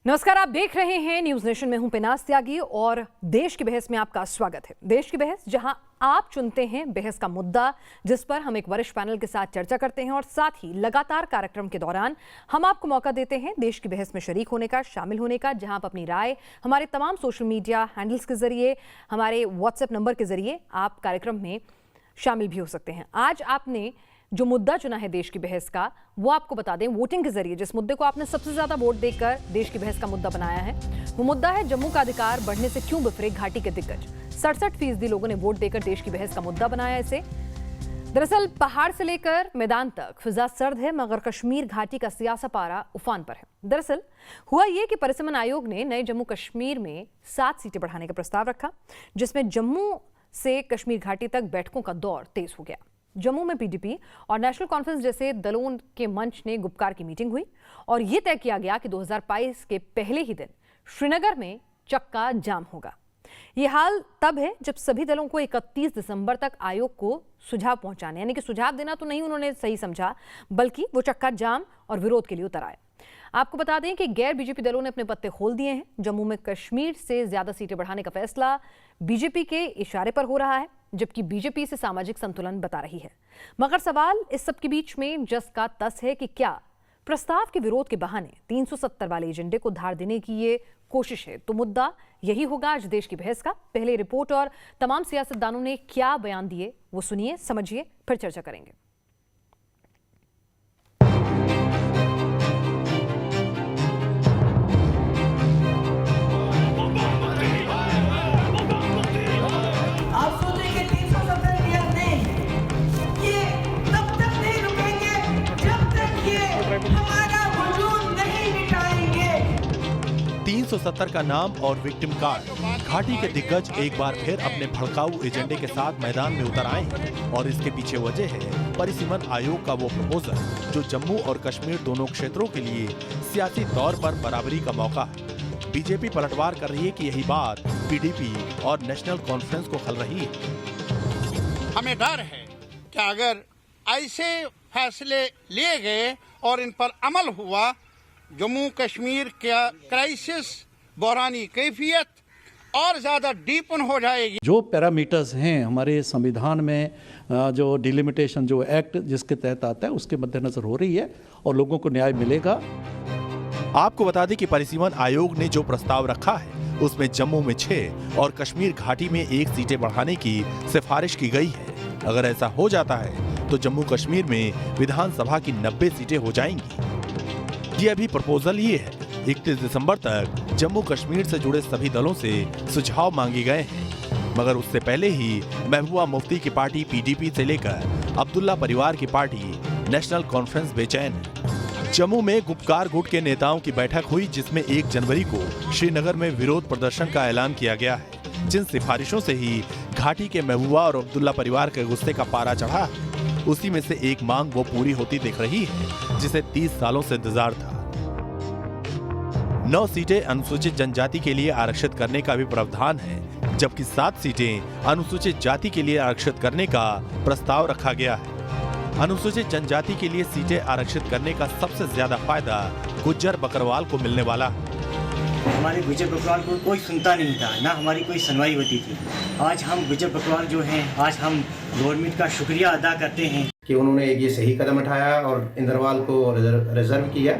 नमस्कार, आप देख रहे हैं न्यूज नेशन में हूं पिनास त्यागी और देश की बहस में आपका स्वागत है। देश की बहस, जहां आप चुनते हैं बहस का मुद्दा, जिस पर हम एक वरिष्ठ पैनल के साथ चर्चा करते हैं और साथ ही लगातार कार्यक्रम के दौरान हम आपको मौका देते हैं देश की बहस में शरीक होने का, शामिल होने का, जहां आप अपनी राय हमारे तमाम सोशल मीडिया हैंडल्स के जरिए, हमारे व्हाट्सएप नंबर के जरिए आप कार्यक्रम में शामिल भी हो सकते हैं। आज आपने जो मुद्दा चुना है देश की बहस का, वो आपको बता दें वोटिंग के जरिए जिस मुद्दे को आपने सबसे ज्यादा वोट देकर देश की बहस का मुद्दा बनाया है, वो मुद्दा है जम्मू का अधिकार बढ़ने से क्यों बिफरे घाटी के दिग्गज। 67% लोगों ने वोट देकर देश की बहस का मुद्दा बनाया इसे। दरअसल पहाड़ से लेकर मैदान तक फिजा सर्द है, मगर कश्मीर घाटी का सियासा पारा उफान पर है। दरअसल हुआ ये कि परिसीमन आयोग ने नए जम्मू कश्मीर में 7 सीटें बढ़ाने का प्रस्ताव रखा, जिसमें जम्मू से कश्मीर घाटी तक बैठकों का दौर तेज हो गया। जम्मू में पीडीपी और नेशनल कॉन्फ्रेंस जैसे दलों के मंच ने गुपकार की मीटिंग हुई और यह तय किया गया कि 2022 के पहले ही दिन श्रीनगर में चक्का जाम होगा। यह हाल तब है जब सभी दलों को 31 दिसंबर तक आयोग को सुझाव पहुंचाने, यानी कि सुझाव देना तो नहीं उन्होंने सही समझा, बल्कि वो चक्का जाम और विरोध के लिए उतर आए। आपको बता दें कि गैर बीजेपी दलों ने अपने पत्ते खोल दिए हैं। जम्मू में कश्मीर से ज्यादा सीटें बढ़ाने का फैसला बीजेपी के इशारे पर हो रहा है, जबकि बीजेपी इसे सामाजिक संतुलन बता रही है। मगर सवाल इस सब के बीच में जस का तस है कि क्या प्रस्ताव के विरोध के बहाने 370 वाले एजेंडे को धार देने की ये कोशिश है। तो मुद्दा यही होगा आज देश की बहस का। पहले रिपोर्ट और तमाम सियासतदानों ने क्या बयान दिए वो सुनिए, समझिए, फिर चर्चा करेंगे। $370 का नाम और विक्टिम कार्ड। घाटी के दिग्गज एक बार फिर अपने भड़काऊ एजेंडे के साथ मैदान में उतर आए हैं और इसके पीछे वजह है परिसीमन आयोग का वो प्रपोजल जो जम्मू और कश्मीर दोनों क्षेत्रों के लिए सियासी तौर पर बराबरी का मौका है। बीजेपी पलटवार कर रही है कि यही बात पीडीपी और नेशनल कॉन्फ्रेंस को खल रही है। हमें डर है कि अगर ऐसे फैसले लिए गए और इन पर अमल हुआ, जम्मू कश्मीर का क्राइसिस, बहरानी कैफियत और ज़्यादा डीपन हो जाएगी। जो पैरामीटर्स हैं हमारे संविधान में, जो डिलिमिटेशन, जो एक्ट जिसके तहत आता है, उसके मद्देनजर हो रही है और लोगों को न्याय मिलेगा। आपको बता दें कि परिसीमन आयोग ने जो प्रस्ताव रखा है उसमें जम्मू में 6 और कश्मीर घाटी में 1 सीटें बढ़ाने की सिफारिश की गई है। अगर ऐसा हो जाता है तो जम्मू कश्मीर में विधानसभा की 90 सीटें हो जाएंगी। ये अभी प्रपोजल ये है। 31 दिसंबर तक जम्मू कश्मीर से जुड़े सभी दलों से सुझाव मांगे गए हैं, मगर उससे पहले ही महबूबा मुफ्ती की पार्टी पीडीपी से लेकर अब्दुल्ला परिवार की पार्टी नेशनल कॉन्फ्रेंस बेचैन है। जम्मू में गुपकार गुट के नेताओं की बैठक हुई, जिसमें 1 जनवरी को श्रीनगर में विरोध प्रदर्शन का ऐलान किया गया है। जिन सिफारिशों से ही घाटी के महबूबा और अब्दुल्ला परिवार के गुस्से का पारा चढ़ा है, उसी में से एक मांग वो पूरी होती दिख रही है जिसे 30 सालों से इंतजार था। 9 सीटें अनुसूचित जनजाति के लिए आरक्षित करने का भी प्रावधान है, जबकि 7 सीटें अनुसूचित जाति के लिए आरक्षित करने का प्रस्ताव रखा गया है। अनुसूचित जनजाति के लिए सीटें आरक्षित करने का सबसे ज्यादा फायदा गुज्जर बकरवाल को मिलने वाला है। हमारे गुज्जर बकरवाल को कोई सुनता नहीं था, ना हमारी कोई सुनवाई होती थी। आज हम गुज्जर बकरवाल जो हैं, आज हम गवर्नमेंट का शुक्रिया अदा करते हैं कि उन्होंने ये सही कदम उठाया और इंद्रवाल को रिजर्व किया।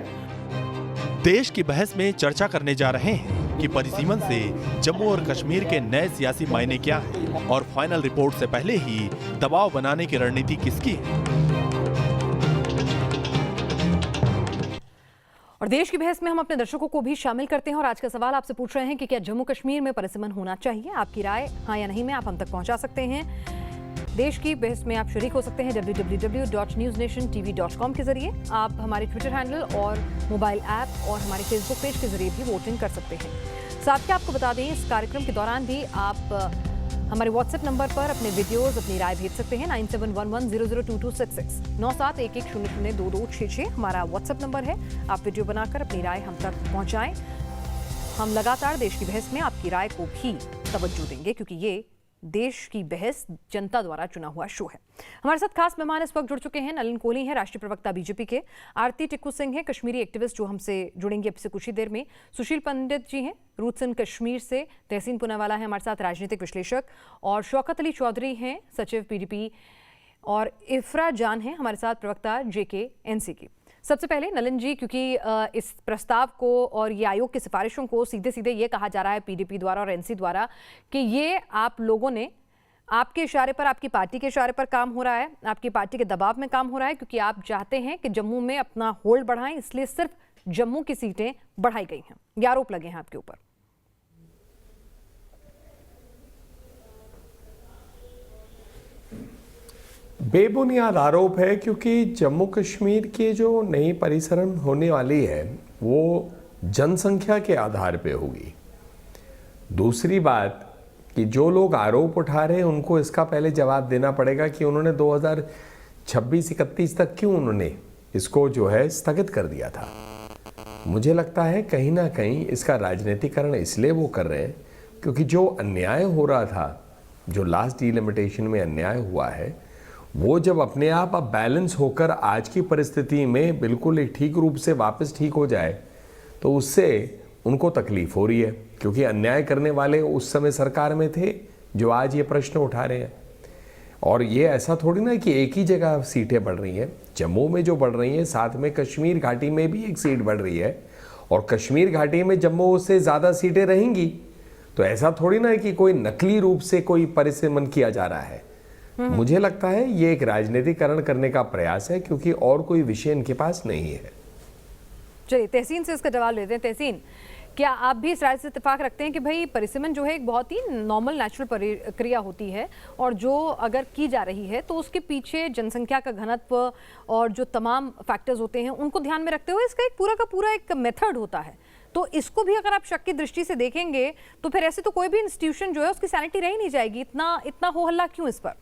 देश की बहस में चर्चा करने जा रहे हैं कि परिसीमन से जम्मू और कश्मीर के नए सियासी मायने क्या है और फाइनल रिपोर्ट से पहले ही दबाव बनाने की रणनीति किसकी है। और देश की बहस में हम अपने दर्शकों को भी शामिल करते हैं और आज का सवाल आपसे पूछ रहे हैं कि क्या जम्मू कश्मीर में परिसीमन होना चाहिए। आपकी राय हाँ या नहीं में आप हम तक पहुंचा सकते हैं। देश की बहस में आप शरीक हो सकते हैं www.newsnationtv.com के जरिए। आप हमारे ट्विटर हैंडल और मोबाइल ऐप और हमारे फेसबुक पेज के जरिए भी वोटिंग कर सकते हैं। साथ ही आपको बता दें, इस कार्यक्रम के दौरान भी आप हमारे व्हाट्सएप नंबर पर अपने वीडियोस, अपनी राय भेज सकते हैं। 9711002266 9711002266 हमारा व्हाट्सएप नंबर है। आप वीडियो बनाकर अपनी राय हम तक पहुंचाएं। हम लगातार देश की बहस में आपकी राय को भी तवज्जो देंगे, क्योंकि ये देश की बहस जनता द्वारा चुना हुआ शो है। हमारे साथ खास मेहमान इस वक्त जुड़ चुके हैं। नलिन कोहली हैं, राष्ट्रीय प्रवक्ता बीजेपी के। आरती टिक्कू सिंह हैं, कश्मीरी एक्टिविस्ट, जो हमसे जुड़ेंगे अब से कुछ ही देर में। सुशील पंडित जी हैं, रूट्स इन कश्मीर से। तहसीन पुनावाला है हमारे साथ, राजनीतिक विश्लेषक। और शौकत अली चौधरी हैं, सचिव पीडीपी। और इफ्रा जान हैं हमारे साथ, प्रवक्ता JK-NC की। सबसे पहले नलिन जी, क्योंकि इस प्रस्ताव को और ये आयोग की सिफारिशों को सीधे सीधे ये कहा जा रहा है पीडीपी द्वारा और NC द्वारा कि ये आप लोगों ने, आपके इशारे पर, आपकी पार्टी के इशारे पर काम हो रहा है, आपकी पार्टी के दबाव में काम हो रहा है, क्योंकि आप चाहते हैं कि जम्मू में अपना होल्ड बढ़ाएं, इसलिए सिर्फ जम्मू की सीटें बढ़ाई गई हैं। ये आरोप लगे हैं आपके ऊपर। बेबुनियाद आरोप है, क्योंकि जम्मू कश्मीर की जो नई परिसरन होने वाली है वो जनसंख्या के आधार पे होगी। दूसरी बात कि जो लोग आरोप उठा रहे हैं उनको इसका पहले जवाब देना पड़ेगा कि उन्होंने 2026-31 तक क्यों उन्होंने इसको जो है स्थगित कर दिया था। मुझे लगता है कहीं ना कहीं इसका राजनीतिकरण इसलिए वो कर रहे हैं क्योंकि जो अन्याय हो रहा था, जो लास्ट डिलिमिटेशन में अन्याय हुआ है, वो जब अपने आप अब बैलेंस होकर आज की परिस्थिति में बिल्कुल ठीक रूप से वापस ठीक हो जाए तो उससे उनको तकलीफ हो रही है, क्योंकि अन्याय करने वाले उस समय सरकार में थे जो आज ये प्रश्न उठा रहे हैं। और ये ऐसा थोड़ी ना कि एक ही जगह सीटें बढ़ रही हैं, जम्मू में जो बढ़ रही हैं, साथ में कश्मीर घाटी में भी एक सीट बढ़ रही है, और कश्मीर घाटी में जम्मू से ज़्यादा सीटें रहेंगी। तो ऐसा थोड़ी ना है कि कोई नकली रूप से कोई परिसीमन किया जा रहा है। मुझे लगता है ये एक राजनीतिकरण करने का प्रयास है, क्योंकि और कोई विषय इनके पास नहीं है। चलिए तहसीन से इसका जवाब लेते हैं। तहसीन, क्या आप भी इस राय से इत्तेफाक रखते हैं कि भाई परिसीमन जो है एक बहुत ही नॉर्मल नेचुरल प्रक्रिया होती है, और जो अगर की जा रही है तो उसके पीछे जनसंख्या का घनत्व और जो तमाम फैक्टर्स होते हैं उनको ध्यान में रखते हुए इसका एक पूरा का पूरा एक मेथड होता है, तो इसको भी अगर आप शक की दृष्टि से देखेंगे तो फिर ऐसे तो कोई भी इंस्टीट्यूशन जो है उसकी सैनिटी रह ही नहीं जाएगी। इतना हो हल्ला क्यों इस पर?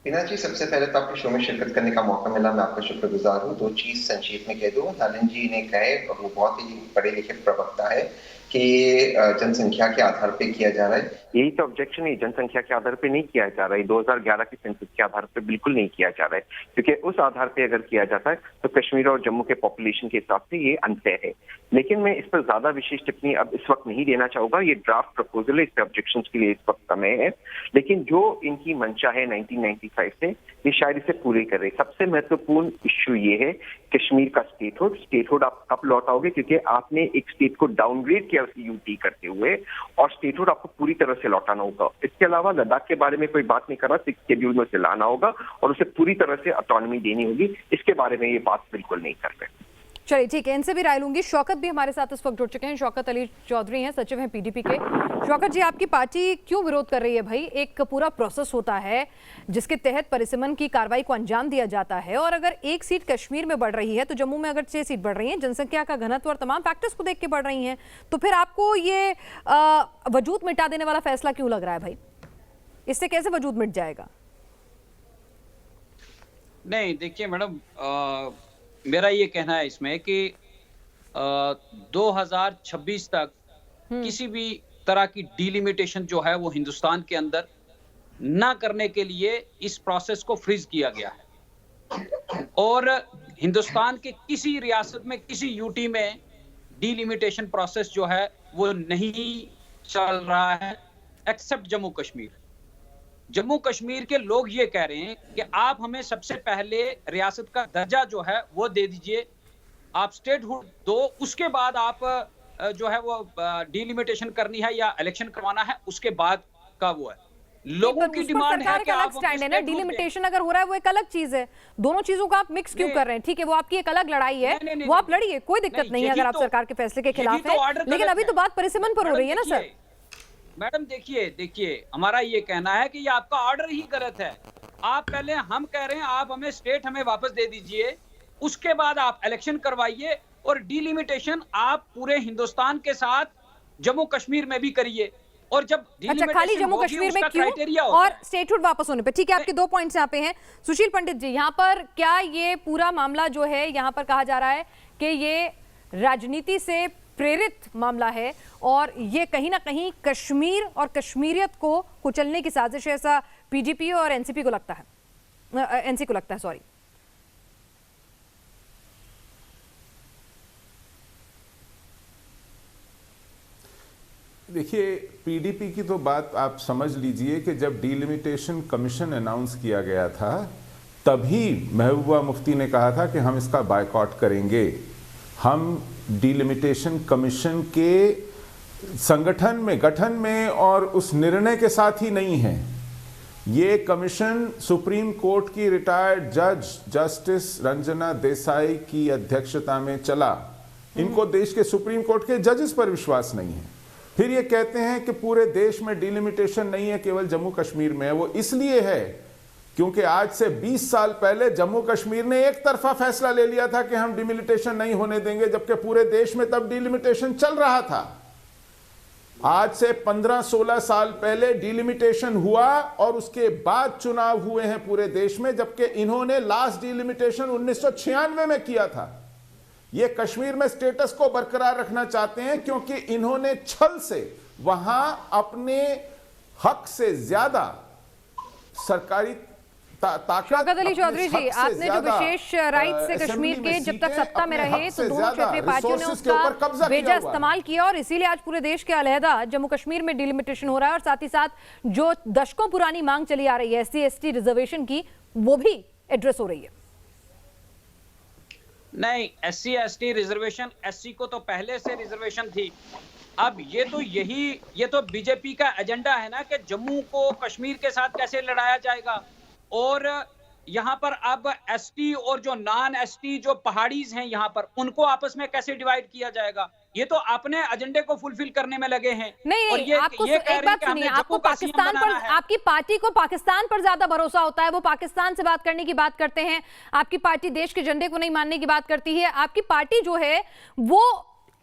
हिना जी, सबसे पहले तो आपके शो में शिरकत करने का मौका मिला, मैं आपका शुक्रगुजार हूँ। दो चीज संक्षेप में कह दूं, नलिन जी ने कहे, और वो बहुत ही पढ़े लिखे प्रवक्ता है, कि जनसंख्या के आधार पे किया जा रहा है। यही तो ऑब्जेक्शन है, जनसंख्या के आधार पे नहीं किया जा रहा है, 2011 की सेंसस के आधार पे बिल्कुल नहीं किया जा रहा है, क्योंकि उस आधार पे अगर किया जाता है तो कश्मीर और जम्मू के पॉपुलेशन के हिसाब से ये अनफेयर है। लेकिन मैं इस पर ज्यादा विशेष टिप्पणी अब इस वक्त नहीं देना चाहूंगा, ये ड्राफ्ट प्रपोजल है, इस पे ऑब्जेक्शन के लिए इस वक्त समय है। लेकिन जो इनकी मंशा है 1995 से, ये शायद इसे पूरी कर रहे। सबसे महत्वपूर्ण इश्यू ये है कश्मीर का स्टेटहुड आप कब लौटाओगे, क्योंकि आपने एक स्टेट को डाउनग्रेड किया यूटी करते हुए, और स्टेटहुड आपको पूरी तरह से लौटाना होगा। इसके अलावा लद्दाख के बारे में कोई बात नहीं कर रहा, 6 शेड्यूल में उसे लाना होगा और उसे पूरी तरह से ऑटोनॉमी देनी होगी। इसके बारे में ये बात बिल्कुल नहीं कर रहे। चलिए ठीक है, इनसे भी राय लूंगी। शौकत भी हमारे साथ इस वक्त जुड़ चुके हैं। शौकत अली चौधरी हैं, सचिव हैं पीडीपी के। शौकत जी, आपकी पार्टी क्यों विरोध कर रही है? भाई एक पूरा प्रोसेस होता है जिसके तहत परिसीमन की कार्रवाई को अंजाम दिया जाता है, और अगर एक सीट कश्मीर में बढ़ रही है तो जम्मू में अगर 6 सीट बढ़ रही हैं, जनसंख्या का घनत्व और तमाम फैक्टर्स को देख के बढ़ रही हैं, तो फिर आपको ये वजूद मिटा देने वाला फैसला क्यों लग रहा है? भाई इससे कैसे वजूद मिट जाएगा? नहीं, देखिए मैडम, मेरा ये कहना है इसमें कि 2026 तक किसी भी तरह की डिलिमिटेशन जो है वो हिंदुस्तान के अंदर ना करने के लिए इस प्रोसेस को फ्रीज किया गया है, और हिंदुस्तान के किसी रियासत में, किसी यूटी में डिलिमिटेशन प्रोसेस जो है वो नहीं चल रहा है, एक्सेप्ट जम्मू कश्मीर। जम्मू कश्मीर के लोग ये कह रहे हैं कि आप हमें सबसे पहले रियासत का दर्जा जो है वो दे दीजिए, आप स्टेटहुड दो, उसके बाद आप जो है वो डिलिमिटेशन करनी है या इलेक्शन करवाना है, उसके बाद का वो है। लोगों की डिमांड है कि आप स्टैंड है ना, डिलिमिटेशन अगर हो रहा है वो एक अलग चीज है, दोनों चीजों को आप मिक्स क्यों कर रहे हैं? ठीक है, वो आपकी एक अलग लड़ाई है, वो आप लड़िए, कोई दिक्कत नहीं है अगर आप सरकार के फैसले के खिलाफ है, लेकिन अभी तो बात परिसीमन पर हो रही है ना सर। मैडम देखिए, हमारा ये कहना है कि ये आपका ऑर्डर ही गलत है। आप पहले, हम कह रहे हैं आप हमें स्टेट हमें वापस दे दीजिए, उसके बाद आप इलेक्शन करवाइए, और डिलिमिटेशन आप पूरे हिंदुस्तान के साथ जम्मू कश्मीर में भी करिए। और जब अच्छा, खाली जम्मू कश्मीर में क्यों और स्टेटहुड वापस होने पे? ठीक है, आपके 2 पॉइंट्स यहाँ पे हैं। सुशील पंडित जी, यहाँ पर क्या ये पूरा मामला जो है यहाँ पर कहा जा रहा है कि ये राजनीति से प्रेरित मामला है और ये कहीं ना कहीं कश्मीर और कश्मीरियत को कुचलने की साजिश है, ऐसा पीडीपी और एनसीपी को लगता है, एनसी को लगता है, सॉरी। देखिए, पीडीपी की तो बात आप समझ लीजिए कि जब डिलिमिटेशन कमीशन अनाउंस किया गया था तभी महबूबा मुफ्ती ने कहा था कि हम इसका बायकॉट करेंगे। हम डिलिमिटेशन कमीशन के गठन में और उस निर्णय के साथ ही नहीं हैं। ये कमीशन सुप्रीम कोर्ट की रिटायर्ड जज जस्टिस रंजना देसाई की अध्यक्षता में चला। इनको देश के सुप्रीम कोर्ट के जजेस पर विश्वास नहीं है। फिर ये कहते हैं कि पूरे देश में डिलिमिटेशन नहीं है, केवल जम्मू कश्मीर में है। वो इसलिए है क्योंकि आज से 20 साल पहले जम्मू कश्मीर ने एक तरफा फैसला ले लिया था कि हम डिलिमिटेशन नहीं होने देंगे, जबकि पूरे देश में तब डिलिमिटेशन चल रहा था। आज से 15-16 साल पहले डिलिमिटेशन हुआ और उसके बाद चुनाव हुए हैं पूरे देश में, जबकि इन्होंने लास्ट डिलिमिटेशन 1996 में किया था। ये कश्मीर में स्टेटस को बरकरार रखना चाहते हैं क्योंकि इन्होंने छल से वहां अपने हक से ज्यादा सरकारी शौकत अली चौधरी जी, आपने जो विशेष राइट से कश्मीर के जब तक सत्ता में रहे तो दोनों क्षेत्रीय पार्टियों ने उसका बेजा इस्तेमाल किया और इसीलिए आज पूरे देश के अलहदा जम्मू कश्मीर में डिलिमिटेशन हो रहा है और साथ ही साथ जो दशकों पुरानी मांग चली आ रही है SC/ST रिजर्वेशन की, वो भी एड्रेस हो रही है। नहीं, SC/ST रिजर्वेशन, SC को तो पहले से रिजर्वेशन थी। अब ये तो बीजेपी का एजेंडा है ना कि जम्मू को कश्मीर के साथ कैसे लड़ाया जाएगा और यहाँ पर अब ST और जो नॉन ST जो पहाड़ीज हैं यहाँ पर उनको आपस में कैसे डिवाइड किया जाएगा। ये तो अपने एजेंडे को फुलफिल करने में लगे हैं। नहीं, और आपको एक बात सुनिए, आपको पाकिस्तान पर, आपकी पार्टी को पाकिस्तान पर ज्यादा भरोसा होता है, वो पाकिस्तान से बात करने की बात करते हैं। आपकी पार्टी देश के झंडे को नहीं मानने की बात करती है। आपकी पार्टी जो है वो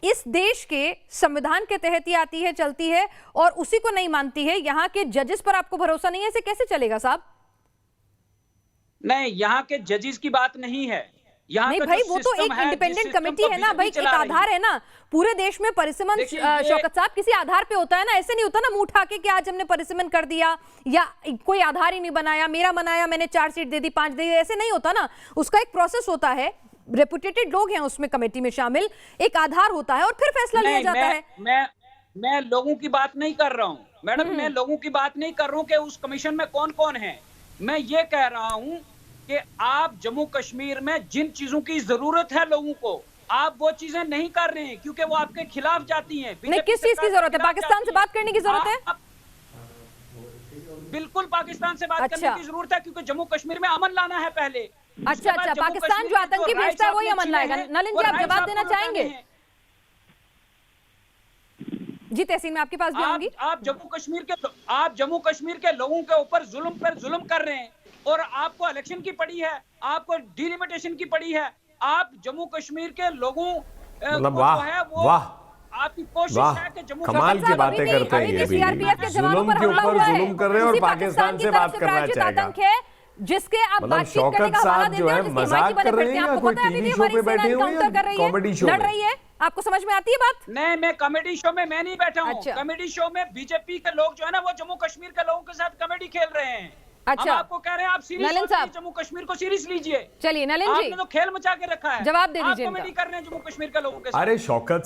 इस देश के संविधान के तहत ही आती है, चलती है और उसी को नहीं मानती है। यहाँ के जजेस पर आपको भरोसा नहीं है, ऐसे कैसे चलेगा साहब? नहीं, यहाँ के जजेस की बात नहीं है। नहीं भाई, वो तो एक इंडिपेंडेंट कमेटी है ना भाई, एक आधार है ना। पूरे देश में परिसीमन शौकत साहब किसी आधार पे होता है ना, ऐसे नहीं होता ना मुंह उठा के कि आज हमने परिसीमन कर दिया या कोई आधार ही नहीं बनाया, मेरा बनाया, मैंने 4 सीट दे दी, 5 दे दी, ऐसे नहीं होता ना। उसका एक प्रोसेस होता है, रेपुटेटेड लोग हैं उसमें कमेटी में शामिल, एक आधार होता है और फिर फैसला लिया जाता है। मैं लोगों की बात नहीं कर रहा हूँ मैडम, मैं लोगों की बात नहीं कर रहा हूँ कि उस कमीशन में कौन कौन है। मैं ये कह रहा हूँ कि आप जम्मू कश्मीर में जिन चीजों की जरूरत है लोगों को, आप वो चीजें नहीं कर रहे हैं क्योंकि वो आपके खिलाफ जाती हैं। नहीं, किस चीज की जरूरत है? पाकिस्तान से बात करने की जरूरत है? बिल्कुल पाकिस्तान से बात करने की जरूरत है क्योंकि जम्मू कश्मीर में अमन लाना है पहले। अच्छा, पाकिस्तान जो आतंकी भेजता है वही अमन लाएगा। नलिन जी, आप जवाब देना चाहेंगे? जी तहसीन, मैं आपके पास भी आऊंगी। आप जम्मू कश्मीर के लोगों के ऊपर जुल्म कर रहे हैं और आपको इलेक्शन की पड़ी है, आपको डिलिमिटेशन की पड़ी है। आप जम्मू कश्मीर के लोगों आपकी कोशिश है कि जम्मू कमाल की बातें करते हैं ये भी, जुल्म के ऊपर जुल्म कर रहे हैं और पाकिस्तान से बात करना चाहेगा। जिसके आप मतलब शौकत साहब जो है मजाक कर रहे हैं या कोई टीवी शो पे बैठे हुए हैं, कॉमेडी शो लड़ रही है? आपको समझ में आती है बात? नहीं, मैं कॉमेडी शो में मैं नहीं बैठा हूँ। कॉमेडी शो में बीजेपी के लोग जो है ना वो जम्मू कश्मीर के लोगों के साथ कॉमेडी खेल रहे हैं। अच्छा, हम आपको कह रहे हैं आप सीरियस जम्मू कश्मीर को सीरियस लीजिए। चलिए नलिन जी, आपने तो खेल मचा के रखा है, जवाब दे दीजिए। आप कॉमेडी कर रहे हैं जम्मू कश्मीर के लोगों के साथ। अरे शौकत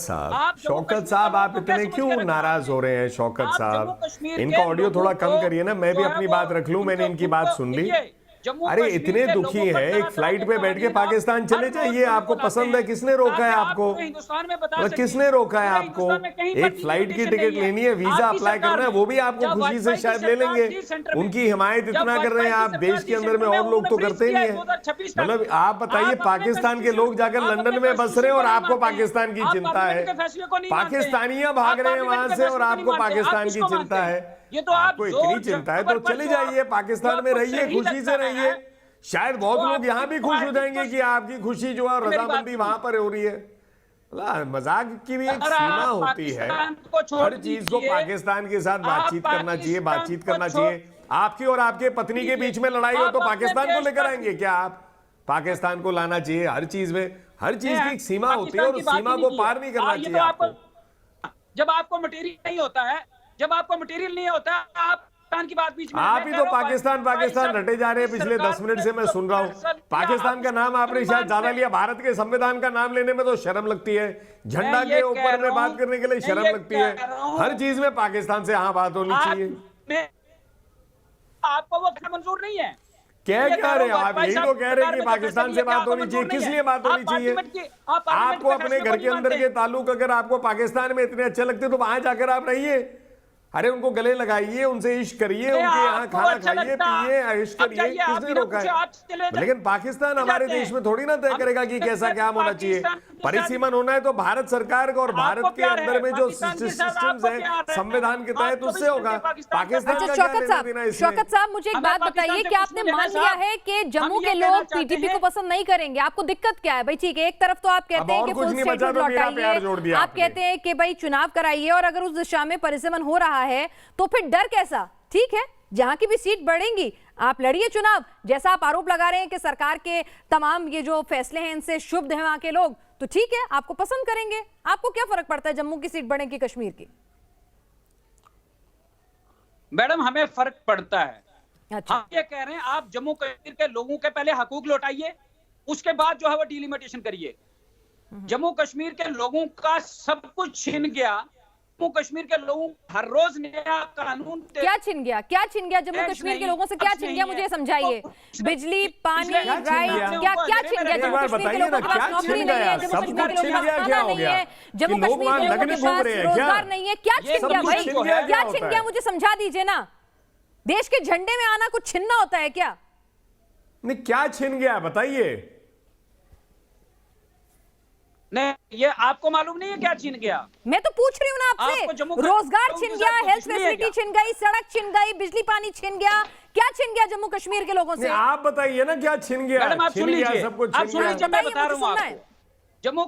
साहब आप इतने क्यों नाराज हो रहे हैं? शौकत साहब, इनका ऑडियो थोड़ा कम करिए ना, मैं भी अपनी बात रख लूं। मैंने इनकी बात सुन ली। अरे इतने दुखी है, एक फ्लाइट पे बैठ के पाकिस्तान चले जाइए। आपको पसंद है? किसने रोका है आपको? किसने रोका है आपको? एक फ्लाइट की टिकट लेनी है, वीजा अप्लाई करना है, वो भी आपको खुशी से शायद ले लेंगे। उनकी हिमायत इतना कर रहे हैं आप, देश के अंदर में और लोग तो करते ही नहीं है। मतलब आप बताइए, पाकिस्तान के लोग जाकर लंदन में बस रहे हैं और आपको पाकिस्तान की चिंता है। पाकिस्तानियां भाग रहे हैं वहां से और आपको पाकिस्तान की चिंता है। ये तो आपको इतनी चिंता है तो चले जाइए, पाकिस्तान में रहिए, खुशी से रहिए। शायद बहुत लोग यहाँ भी खुश हो जाएंगे कि आपकी खुशी जो है रजामंदी वहां पर हो रही है। मजाक की भी एक सीमा होती है। हर चीज को पाकिस्तान के साथ बातचीत करना चाहिए। आपकी और आपके पत्नी के बीच में लड़ाई हो तो पाकिस्तान को लेकर आएंगे क्या? आप पाकिस्तान को लाना चाहिए हर चीज में। हर चीज की एक सीमा होती है और उस सीमा को पार नहीं करना चाहिए आपको। जब आपको मटेरियल नहीं होता है, जब आपको मटेरियल नहीं होता, आप पाकिस्तान की बात बीच में, आप ही तो पाकिस्तान रटे जा रहे हैं पिछले 10 मिनट से, मैं सुन रहा हूं। पाकिस्तान का नाम आपने शायद ज्यादा लिया, भारत के संविधान का नाम लेने में तो शर्म लगती है, झंडा के ऊपर में बात करने के लिए शर्म लगती है, हर चीज में पाकिस्तान से हाँ बात होनी चाहिए। आपको वो मंजूर नहीं है? क्या रहे हो आप? यही तो कह रहे हैं कि पाकिस्तान से बात होनी चाहिए। किस लिए बात होनी चाहिए? आपको अपने घर के अंदर के ताल्लुक अगर आपको पाकिस्तान में इतने अच्छे लगते तो वहां जाकर आप रहिए। अरे उनको गले लगाइए, उनसे इश्क करिए, उनके यहाँ खाना खाइए, पिए, ऐश करिए, किसने रोका है? लेकिन पाकिस्तान हमारे देश में थोड़ी ना तय करेगा कि कैसा क्या होना चाहिए। परिसीमन होना है तो भारत सरकार को और भारत के अंदर में जो सिस्टम्स है संविधान के तहत उससे होगा। पाकिस्तान का क्या लेना देना इसमें? शौकत साहब, मुझे एक बात बताइए कि आपने मान लिया है कि जम्मू के लोग पीटीपी को पसंद नहीं करेंगे, आपको दिक्कत क्या है भाई? ठीक है, एक तरफ तो आप कहते हैं कि फुल स्टेटमेंट लौटाइए, आप कहते हैं कि भाई चुनाव कराइए, और अगर उस दिशा में परिसीमन हो रहा है तो फिर डर कैसा? ठीक है, जहां की भी सीट बढ़ेंगी आप लड़िए चुनाव। जैसा आप आरोप लगा रहे हैं कि सरकार के तमाम ये जो फैसले हैं इनसे शुभ हैं वहां के लोग, तो ठीक है, आपको पसंद करेंगे। आपको क्या फर्क पड़ता है जम्मू की सीट बढ़े कि कश्मीर की? मैडम, हमें फर्क पड़ता है। अच्छा। हम ये कह रहे हैं आप जम्मू कश्मीर के लोगों के पहले हकूक लौटाइए, उसके बाद जो है वो डिलिमिटेशन करिए। जम्मू कश्मीर के लोगों का सब कुछ छिन गया। जम्मू कश्मीर के लोगों हर रोज नया कानून, क्या छिन गया? क्या छिन गया जम्मू कश्मीर के लोगों से? क्या छिन गया मुझे समझाइए। बिजली, पानी, राइट, क्या छिन गया जम्मू कश्मीर के लोगों के पास? नौकरी नहीं है, जम्मू कश्मीर के लोगों के पास खाना नहीं है, जम्मू कश्मीर के लोगों के पास रोजगार नहीं है। क्या छिन गया भाई? क्या छिन गया मुझे समझा दीजिए ना। देश के झंडे में आना कुछ छिनना होता है क्या? नहीं, क्या छिन गया बताइए। नहीं, ये आपको मालूम नहीं है क्या छिन गया? मैं तो पूछ रही हूँ ना आपसे। रोजगार छिन गया, हेल्थ फैसिलिटी छिन गई, सड़क छिन गई, बिजली पानी छिन गया, क्या छिन गया जम्मू कश्मीर के लोगों से? आप बताइए ना क्या छिन गया। मैडम, आप सुन लीजिए, सब कुछ आप सुन लीजिए, मैं बता रहा हूँ आपको। जम्मू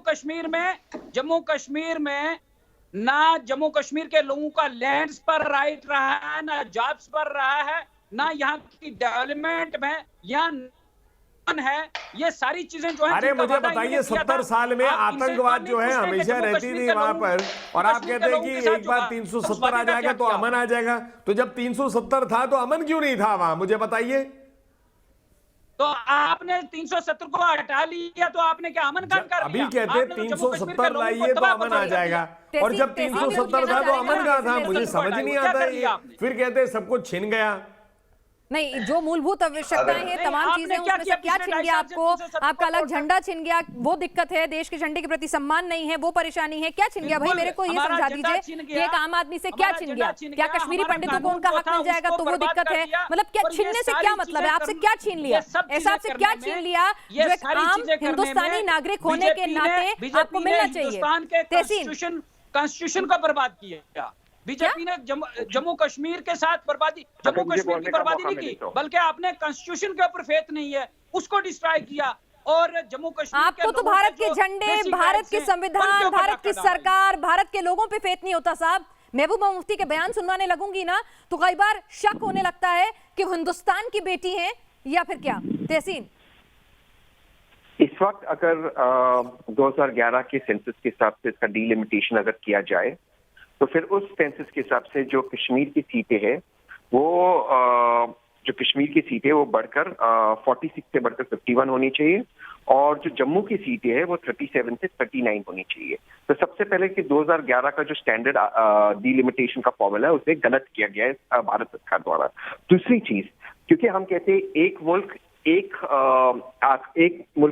कश्मीर में ना जम्मू कश्मीर के लोगों का लैंड्स पर राइट रहा है, ना जॉब्स पर रहा है, ना यहाँ की डेवलपमेंट में यहाँ है। ये सारी चीजें जो है, अरे मुझे बताइए, 70 साल में आतंकवाद जो है हमेशा रहती थी वहां पर, और आप कहते हैं कि एक बार 370 आ जाएगा तो अमन आ जाएगा। तो जब 370 था तो अमन क्यों नहीं था वहां, मुझे बताइए। तो आपने 370 को हटा लिया तो आपने क्या अमन काम कर अभी कहते 370 लाइए तो अमन आ जाएगा, और जब 370 था तो अमन कहाँ था? मुझे समझ नहीं आता है। फिर कहते सब कुछ छिन गया। नहीं, जो मूलभूत आवश्यकताएं हैं, तमाम चीजें, उसमें से क्या छिन गया आपको? आपका अलग झंडा छिन गया, वो दिक्कत है। देश के झंडे के प्रति सम्मान नहीं है, वो परेशानी है। क्या छिन गया भाई? मेरे को ये समझा दीजिए कि एक आम आदमी से क्या छिन गया? क्या कश्मीरी पंडितों को उनका हक मिल जाएगा तो वो दिक्कत है? मतलब क्या छिनने से क्या मतलब है? आपसे क्या छीन लिया? ऐसा आपसे क्या छीन लिया जो एक आम हिंदुस्तानी नागरिक होने के नाते आपको मिलना चाहिए? कॉन्स्टिट्यूशन को बर्बाद किया बीजेपी ने। जम्मू कश्मीर के साथ बर्बादी, जम्मू कश्मीर की बर्बादी नहीं की, बल्कि आपने कॉन्स्टिट्यूशन के ऊपर फेथ नहीं है, उसको डिस्ट्रॉय किया। और जम्मू कश्मीर आपको तो भारत के झंडे, भारत के संविधान, भारत की सरकार, भारत के लोगों पे फेथ नहीं होता साहब। महबूबा मुफ्ती के बयान सुनवाने लगूंगी ना तो कई बार शक होने लगता है कि हिंदुस्तान की बेटी है या फिर क्या। तहसीन, इस वक्त अगर 2011 के सेंसस के हिसाब से इसका डिलिमिटेशन अगर किया जाए तो फिर उस सेंसस के हिसाब से जो कश्मीर की सीटें हैं वो जो कश्मीर की सीटें वो बढ़कर 46 से बढ़कर 51 होनी चाहिए, और जो जम्मू की सीटें हैं वो 37 से 39 होनी चाहिए। तो सबसे पहले कि 2011 का जो स्टैंडर्ड डिलिमिटेशन का फॉर्मूला है उसे गलत किया गया है भारत सरकार द्वारा। दूसरी चीज, क्योंकि हम कहते हैं एक मुल्क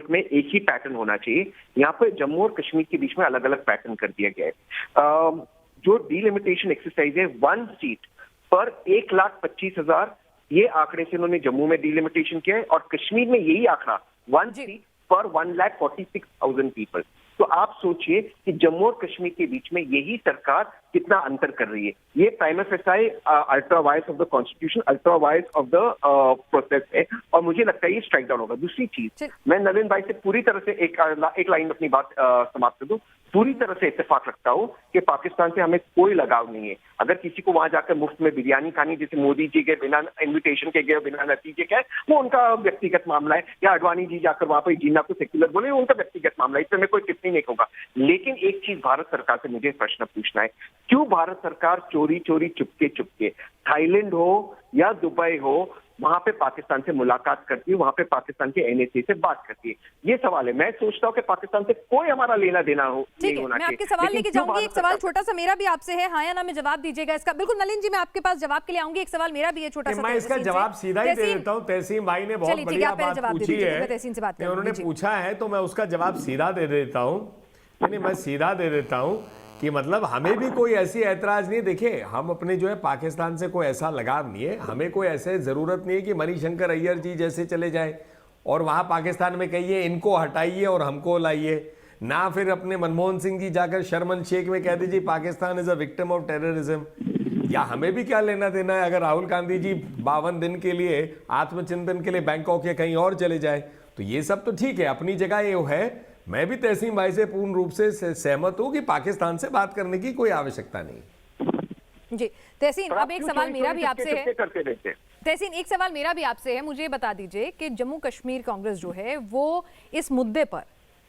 में एक ही पैटर्न होना चाहिए, यहाँ पे जम्मू और कश्मीर के बीच में अलग अलग पैटर्न कर दिया गया है। जो डिलिमिटेशन एक्सरसाइज है 1 सीट पर 1,25,000, ये आंकड़े से उन्होंने जम्मू में डिलिमिटेशन किया है, और कश्मीर में यही आंकड़ा 1 सीट पर 1,46,000 पीपल। तो आप सोचिए कि जम्मू और कश्मीर के बीच में यही सरकार कितना अंतर कर रही है। ये prima facie ultra vires of the constitution, ultra vires of the process है, और मुझे लगता है ये स्ट्राइक डाउन होगा। दूसरी चीज, मैं नलिन भाई से पूरी तरह से एक लाइन अपनी बात समाप्त कर दूं, पूरी तरह से इत्तेफाक रखता हूं कि पाकिस्तान से हमें कोई लगाव नहीं है। अगर किसी को वहां जाकर मुफ्त में बिरयानी खानी, जैसे मोदी जी के बिना इन्विटेशन के गए, बिना नतीजे के, वो उनका व्यक्तिगत मामला है, या अडवाणी जी जाकर वहां पर जीना को सेक्युलर बोले, उनका व्यक्तिगत मामला है, इसमें मैं कोई टिप्पणी नहीं कहूंगा। लेकिन एक चीज भारत सरकार से मुझे प्रश्न पूछना है, क्यों भारत सरकार चोरी चोरी चुपके थाईलैंड हो या दुबई हो, वहां पे पाकिस्तान से मुलाकात करती है, वहां पे पाकिस्तान के एनएसए से बात करती है? ये सवाल है। मैं सोचता हूँ कि पाकिस्तान से कोई हमारा लेना देना हो ठीक है, मैं आपके सवाल लेके जाऊंगी। एक सवाल छोटा सा मेरा भी आपसे है, हाँ या ना में जवाब दीजिएगा इसका। बिल्कुल नलिन जी, मैं आपके पास जवाब के लिए आऊंगी। एक सवाल मेरा भी है छोटा सा, मैं इसका जवाब सीधा ही दे देता हूँ। तहसीन भाई ने बहुत बढ़िया बात पूछी है, उन्होंने पूछा है तो मैं उसका जवाब सीधा दे देता हूँ। नहीं, मैं सीधा दे देता हूँ कि मतलब हमें भी कोई ऐसी ऐतराज नहीं। देखिए, हम अपने जो है पाकिस्तान से कोई ऐसा लगाव नहीं है, हमें कोई ऐसे ज़रूरत नहीं है कि मणिशंकर अय्यर जी जैसे चले जाए और वहाँ पाकिस्तान में कहिए इनको हटाइए और हमको लाइए, ना फिर अपने मनमोहन सिंह जी जाकर शर्मन शेख में कह दीजिए Pakistan is a victim of terrorism. या हमें भी क्या लेना देना है अगर राहुल गांधी जी 52 दिन के लिए आत्मचिंतन के लिए बैंकॉक या कहीं और चले जाए, तो ये सब तो ठीक है, अपनी जगह ये है। मैं भी तहसीन भाई से पूर्ण रूप से सहमत हूं कि पाकिस्तान से बात करने की कोई आवश्यकता नहीं। जी तहसीन, अब एक सवाल मेरा भी आपसे है। तहसीन, एक सवाल मेरा भी आपसे है, मुझे बता दीजिए कि जम्मू कश्मीर कांग्रेस जो है वो इस मुद्दे पर,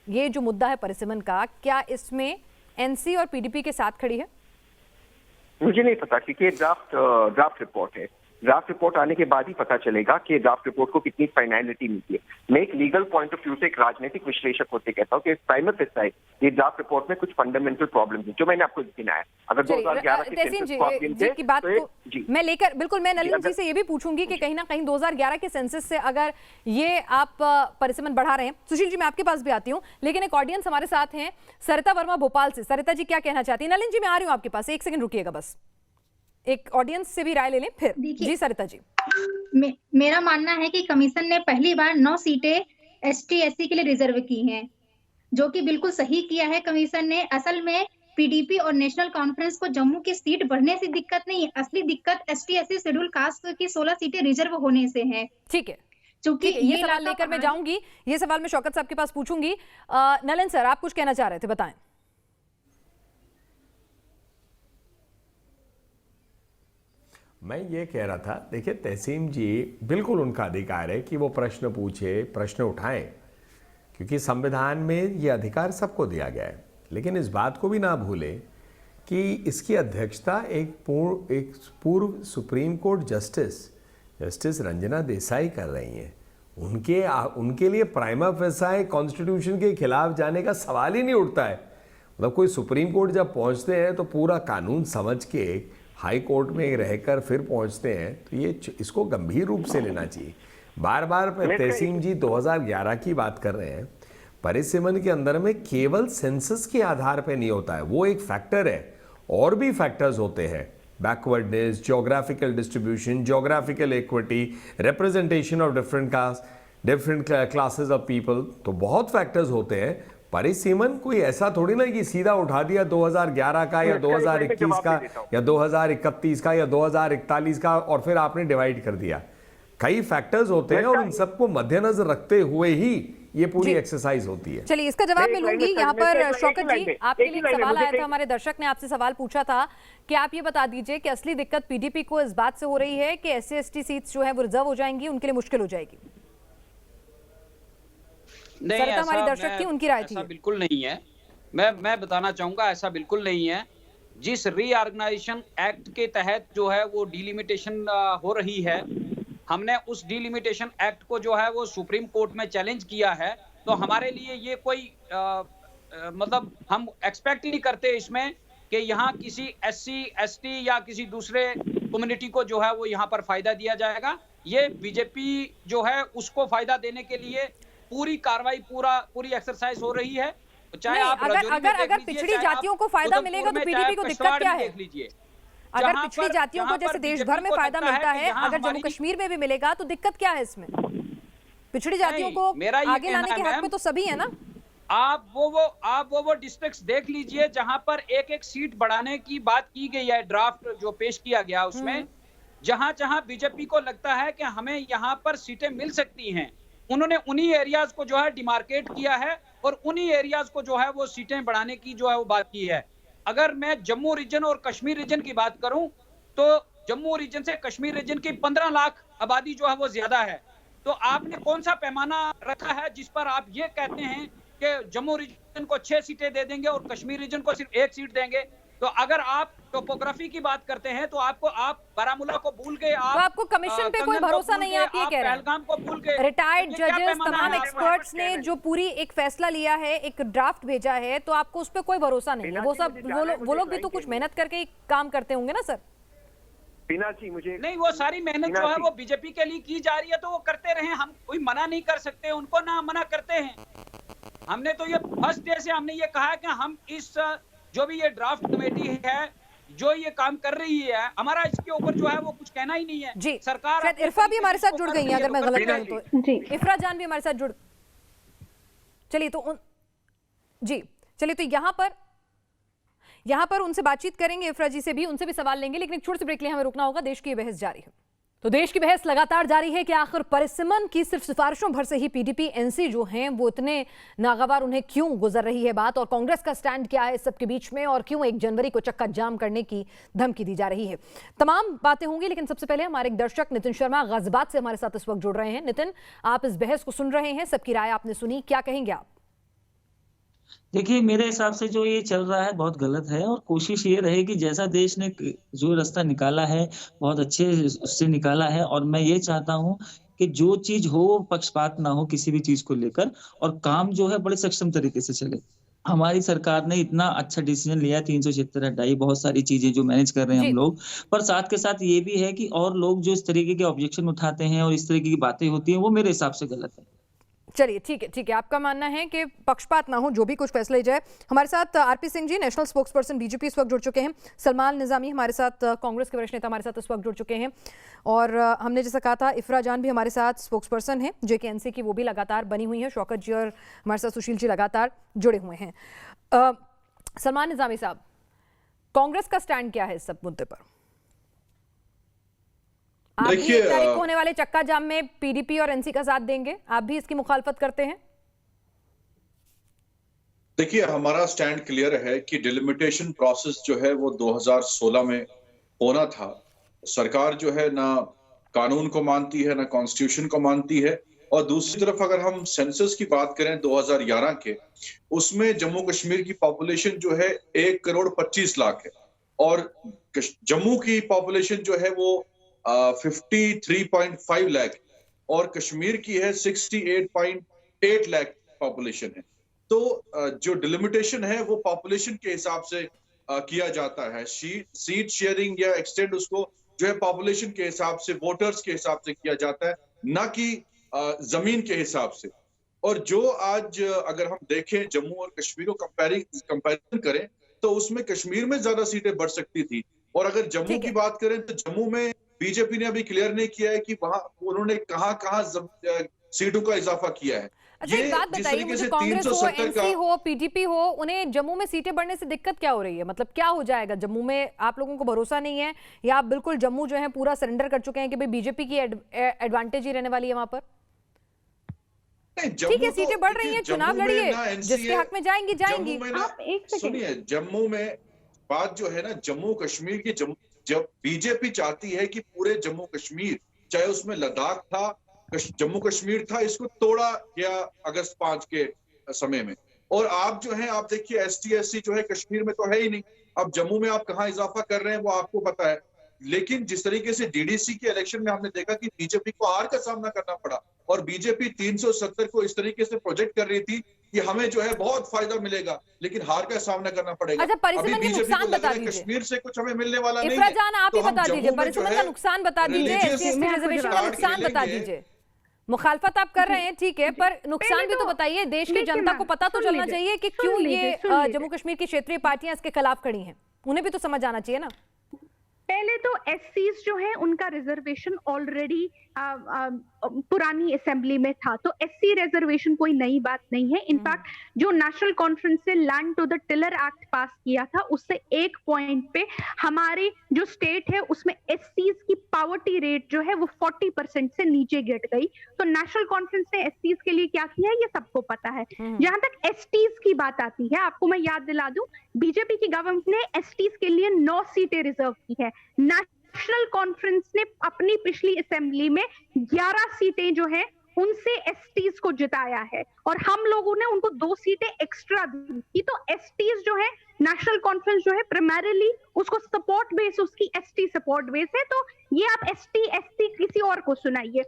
ये जो मुद्दा है परिसीमन का, क्या इसमें एनसी और पीडीपी के साथ खड़ी है? मुझे नहीं पता, क्योंकि ड्राफ्ट रिपोर्ट है। ड्राफ्ट रिपोर्ट आने के बाद ही पता चलेगा कि ड्राफ्ट रिपोर्ट को कितनी फाइनलिटी मिलती है। मैं एक लीगल पॉइंट ऑफ व्यू से, एक राजनीतिक विश्लेषक होते कहता हूँ कि प्राइमा फेसाई ये ड्राफ्ट रिपोर्ट में कुछ फंडामेंटल प्रॉब्लम है जो मैंने आपको गिनाया। अगर 2011 के सेंसस की बात को मैं लेकर, बिल्कुल मैं नलिन जी से ये भी पूछूंगी कि कहीं ना कहीं 2011 के सेंसस से अगर ये आप परिसीमन बढ़ा रहे हैं। सुशील जी, मैं आपके पास भी आती हूँ, लेकिन एक ऑडियंस हमारे साथ हैं, सरिता वर्मा भोपाल से। सरिता जी क्या कहना चाहती है? नलिन जी मैं आ रही हूँ आपके पास, एक सेकंड रुकिएगा बस, एक ऑडियंस से भी राय ले लें फिर। जी सरिता जी, मेरा मानना है कि कमीशन ने पहली बार 9 सीटें एसटी एससी के लिए रिजर्व की हैं, जो कि बिल्कुल सही किया है कमीशन ने। असल में पीडीपी और नेशनल कॉन्फ्रेंस को जम्मू की सीट बढ़ने से दिक्कत नहीं है, असली दिक्कत एसटी एससी शेड्यूल कास्ट की 16 सीटें रिजर्व होने से है। ठीक है, क्योंकि ये सवाल लेकर मैं जाऊंगी, ये सवाल मैं शौकत साहब के पास पूछूंगी। नलिन सर, आप कुछ कहना चाह रहे थे, बताएं। मैं ये कह रहा था, देखिए तहसीन जी, बिल्कुल उनका अधिकार है कि वो प्रश्न पूछे, प्रश्न उठाएं, क्योंकि संविधान में ये अधिकार सबको दिया गया है। लेकिन इस बात को भी ना भूलें कि इसकी अध्यक्षता एक पूर्व supreme court justice Ranjana Desai कर रही हैं। उनके लिए प्राइमा फेसाई कॉन्स्टिट्यूशन के खिलाफ जाने का सवाल ही नहीं उठता है। मतलब कोई सुप्रीम कोर्ट जब पहुंचते हैं तो पूरा कानून समझ के हाई कोर्ट में रहकर फिर पहुंचते हैं, तो ये इसको गंभीर रूप से लेना चाहिए। बार बार तहसीन जी 2011 की बात कर रहे हैं, परिसीमन के अंदर में केवल सेंसस के आधार पे नहीं होता है, वो एक फैक्टर है, और भी फैक्टर्स होते हैं, backwardness, geographical distribution, geographical equity, representation of different classes of people, तो बहुत फैक्टर्स होते हैं। परिसीमन कोई ऐसा थोड़ी ना कि सीधा उठा दिया 2011 का या 2021 का या 2031 का या 2041 का और फिर आपने डिवाइड कर दिया। कई फैक्टर्स होते हैं और उन सबको मद्देनजर रखते हुए ही ये पूरी एक्सरसाइज होती है। चलिए, इसका जवाब मैं लूंगी। यहाँ पर शौकत जी, आपके लिए एक सवाल आया था, हमारे दर्शक ने आपसे सवाल पूछा था कि आप ये बता दीजिए कि असली दिक्कत पीडीपी को इस बात से हो रही है कि एससी एसटी सीट्स जो है वो रिजर्व हो जाएंगी, उनके लिए मुश्किल हो जाएगी। नहीं, ऐसा हमारी दर्शक थी, उनकी राय थी। ऐसा बिल्कुल नहीं है। मैं बताना चाहूंगा, ऐसा बिल्कुल नहीं है। जिस रीऑर्गेनाइजेशन एक्ट के तहत जो है वो डिलिमिटेशन हो रही है, हमने उस डिलिमिटेशन एक्ट को जो है वो सुप्रीम कोर्ट में चैलेंज किया है, तो हमारे लिए ये कोई मतलब हम एक्सपेक्ट नहीं करते इसमें कि यहाँ किसी एससी एसटी या किसी दूसरे कम्युनिटी को जो है वो यहाँ पर फायदा दिया जाएगा। ये बीजेपी जो है उसको फायदा देने के लिए पूरी कार्रवाई पूरी एक्सरसाइज हो रही है। चाहे आप अगर पिछड़ी जातियों को फायदा मिलेगा तो पीडीपी को दिक्कत क्या है? अगर पिछड़ी जातियों को जैसे देश भर में फायदा मिलता है, अगर जम्मू कश्मीर में भी मिलेगा तो दिक्कत क्या है इसमें? पिछड़ी जातियों को आगे लाने के हक में तो सभी है ना। आप वो डिस्ट्रिक्ट्स देख लीजिए जहां पर एक एक सीट बढ़ाने की बात की गई है, ड्राफ्ट जो पेश किया गया उसमें, जहां जहां बीजेपी को लगता है कि हमें यहां पर सीटें मिल सकती हैं, उन्होंने उन्हीं एरियाज को जो है डिमार्केट किया है और उन्हीं एरियाज को जो है वो सीटें बढ़ाने की जो है वो बात की है। अगर मैं जम्मू रीजन और कश्मीर रीजन की बात करूं तो जम्मू रीजन से कश्मीर रीजन की 15 लाख आबादी जो है वो ज्यादा है। तो आपने कौन सा पैमाना रखा है जिस पर आप ये कहते हैं कि जम्मू रीजन को 6 सीटें दे देंगे और कश्मीर रीजन को सिर्फ 1 सीट देंगे? तो अगर आप टोपोग्राफी की बात करते हैं तो आप बारामूला को भूल गए, तो आपको कमीशन पे कोई भरोसा नहीं है, आप ये कह रहे हैं? पहलगाम को भूल गए। रिटायर्ड जजेस, तमाम एक्सपर्ट्स ने जो पूरी एक फैसला लिया है, एक ड्राफ्ट भेजा है, तो आपको उस पर कोई भरोसा नहीं है? वो लोग भी तो कुछ मेहनत करके ही काम करते होंगे ना सर? बीना जी मुझे नहीं, वो सारी मेहनत जो है वो बीजेपी के लिए की जा रही है तो वो करते रहे, हम कोई मना नहीं कर सकते उनको, ना मना करते हैं। हमने तो ये फर्स्ट डे से हमने ये कहा कि हम इस जो भी ये ड्राफ्ट कमेटी है जो ये काम कर रही है, हमारा इसके ऊपर जो है वो कुछ कहना ही नहीं है। जी सरकार, शायद इरफा भी हमारे साथ जुड़ गई है, अगर मैं गलत नहीं हूं तो। जी इफरा जान भी हमारे साथ जुड़, चलिए तो जी चलिए तो यहाँ पर उनसे बातचीत करेंगे, इफरा जी से भी, उनसे भी सवाल लेंगे, लेकिन एक छोटे से ब्रेक लिए हमें रुकना होगा। देश की बहस जारी है। तो देश की बहस लगातार जारी है कि आखिर परिसीमन की सिर्फ सिफारिशों भर से ही पीडीपी एनसी जो हैं वो इतने नागवार, उन्हें क्यों गुजर रही है बात, और कांग्रेस का स्टैंड क्या है इस सबके बीच में, और क्यों 1 जनवरी को चक्का जाम करने की धमकी दी जा रही है। तमाम बातें होंगी, लेकिन सबसे पहले हमारे एक दर्शक नितिन शर्मा गाजियाबाद से हमारे साथ इस वक्त जुड़ रहे हैं। नितिन, आप इस बहस को सुन रहे हैं, सबकी राय आपने सुनी, क्या कहेंगे आप? देखिए, मेरे हिसाब से जो ये चल रहा है बहुत गलत है, और कोशिश ये रहेगी जैसा देश ने जो रास्ता निकाला है बहुत अच्छे से निकाला है, और मैं ये चाहता हूँ कि जो चीज हो पक्षपात ना हो किसी भी चीज को लेकर, और काम जो है बड़े सक्षम तरीके से चले। हमारी सरकार ने इतना अच्छा डिसीजन लिया, 376 हटाई, बहुत सारी चीजें जो मैनेज कर रहे हैं हम लोग, पर साथ के साथ ये भी है कि और लोग जो इस तरीके के ऑब्जेक्शन उठाते हैं और इस तरीके की बातें होती हैं वो मेरे हिसाब से गलत है। चलिए ठीक है, आपका मानना है कि पक्षपात ना हो, जो भी कुछ फैसला लिया जाए। हमारे साथ RP Singh ji, national spokesperson BJP, इस वक्त जुड़ चुके हैं। सलमान निजामी हमारे साथ, कांग्रेस के वरिष्ठ नेता, हमारे साथ इस वक्त जुड़ चुके हैं। और हमने जैसा कहा था, इफरा जान भी हमारे साथ स्पोक्सपर्सन है जेकेएनसी की, वो भी लगातार बनी हुई है। शौकत जी और हमारे साथ सुशील जी लगातार जुड़े हुए हैं। सलमान निजामी साहब, कांग्रेस का स्टैंड क्या है इस सब मुद्दे पर? आप भी 1 तारीख को होने वाले चक्का जाम में पीडीपी और एनसी का साथ देंगे? आप भी इसकी मुखालफत करते हैं? देखिए, हमारा स्टैंड क्लियर है कि डिलिमिटेशन प्रोसेस जो है वो 2016 में होना था। सरकार जो है ना कानून को मानती है, ना कॉन्स्टिट्यूशन को मानती है। और दूसरी तरफ अगर हम सेंसस की बात करें 2011 के, उसमें जम्मू कश्मीर की पॉपुलेशन जो है 1,25,00,000 है, और जम्मू की पॉपुलेशन जो है वो 53.5 लाख और कश्मीर की है 68.8 लाख पॉपुलेशन है। तो जो डिलिमिटेशन है वो पॉपुलेशन के हिसाब से किया जाता है। सीट शेयरिंग या एक्सटेंड उसको जो है पॉपुलेशन के हिसाब से, वोटर्स के हिसाब से किया जाता है, ना कि जमीन के हिसाब से। और जो आज अगर हम देखें जम्मू और कश्मीर को कंपैरिजन करें तो उसमें कश्मीर में ज्यादा सीटें बढ़ सकती थी। और अगर जम्मू की बात करें तो जम्मू में बीजेपी ने अभी क्लियर नहीं किया है कि वहां उन्होंने कहां सीटों का इजाफा किया है। अच्छा, एक बात बताइए मुझे, कांग्रेस हो, एनसी हो, पीडीपी हो, उन्हें जम्मू में सीटें बढ़ने से दिक्कत क्या हो रही है? मतलब क्या हो जाएगा जम्मू में? आप लोगों को भरोसा नहीं है, या आप बिल्कुल जम्मू जो है पूरा सरेंडर कर चुके हैं कि भाई बीजेपी की एडवांटेज ही रहने वाली है वहां पर? ठीक है, सीटें बढ़ रही हैं, चुनाव लड़िए, जिसके हक में जाएंगी। सुनिए, जम्मू में बात जो है ना, जम्मू कश्मीर की, जब बीजेपी चाहती है कि पूरे जम्मू कश्मीर, चाहे उसमें लद्दाख था, जम्मू कश्मीर था, इसको तोड़ा गया अगस्त 5 के समय में। और आप जो है, आप देखिए ST SC जो है कश्मीर में तो है ही नहीं। अब जम्मू में आप कहां इजाफा कर रहे हैं वो आपको पता है। लेकिन जिस तरीके से DDC के इलेक्शन में हमने देखा कि बीजेपी को हार का सामना करना पड़ा, और बीजेपी 370 को इस तरीके से प्रोजेक्ट कर रही थी कि हमें जो है बहुत फायदा मिलेगा, लेकिन हार का सामना करना पड़ेगा। अच्छा, परिसीमन का नुकसान बता दीजिए। कश्मीर से कुछ हमें मिलने वाला नहीं है। इफरा जान, आप ही बता दीजिए, परिसीमन का नुकसान बता दीजिए, रिजर्वेशन का नुकसान बता दीजिए। मुखालफत आप कर रहे हैं, ठीक है, पर नुकसान भी तो बताइए। देश की जनता को पता तो चलना चाहिए कि क्यों ये जम्मू कश्मीर की क्षेत्रीय पार्टियां इसके खिलाफ खड़ी हैं, उन्हें भी तो समझ आना चाहिए ना। पहले तो SCs जो है उनका रिजर्वेशन ऑलरेडी पुरानी असेंबली में था। तो एससी रिजर्वेशन कोई नई बात नहीं है। इनफैक्ट जो नेशनल कॉन्फ्रेंस से land to the tiller act pass किया था, उससे एक पॉइंट पे हमारे जो स्टेट है उसमें एससीज की पावर्टी रेट जो है वो 40% से नीचे गिर गई। तो नेशनल कॉन्फ्रेंस ने एससीज के लिए क्या किया है ये सबको पता है। जहां तक एसटीज की बात आती है, आपको मैं याद दिला दूं, बीजेपी की गवर्नमेंट ने एसटीज के लिए 9 सीटें रिजर्व की है। नेशनल कॉन्फ्रेंस ने अपनी पिछली असेंबली में 11 सीटें जो है उनसे एसटीज को जिताया है और हम लोगों ने उनको 2 सीटें एक्स्ट्रा दी थी। तो एसटीज जो है, नेशनल कॉन्फ्रेंस जो है प्राइमरीली उसको सपोर्ट बेस, उसकी एसटी सपोर्ट बेस है। तो ये आप एसटी एससी किसी और को सुनाइए।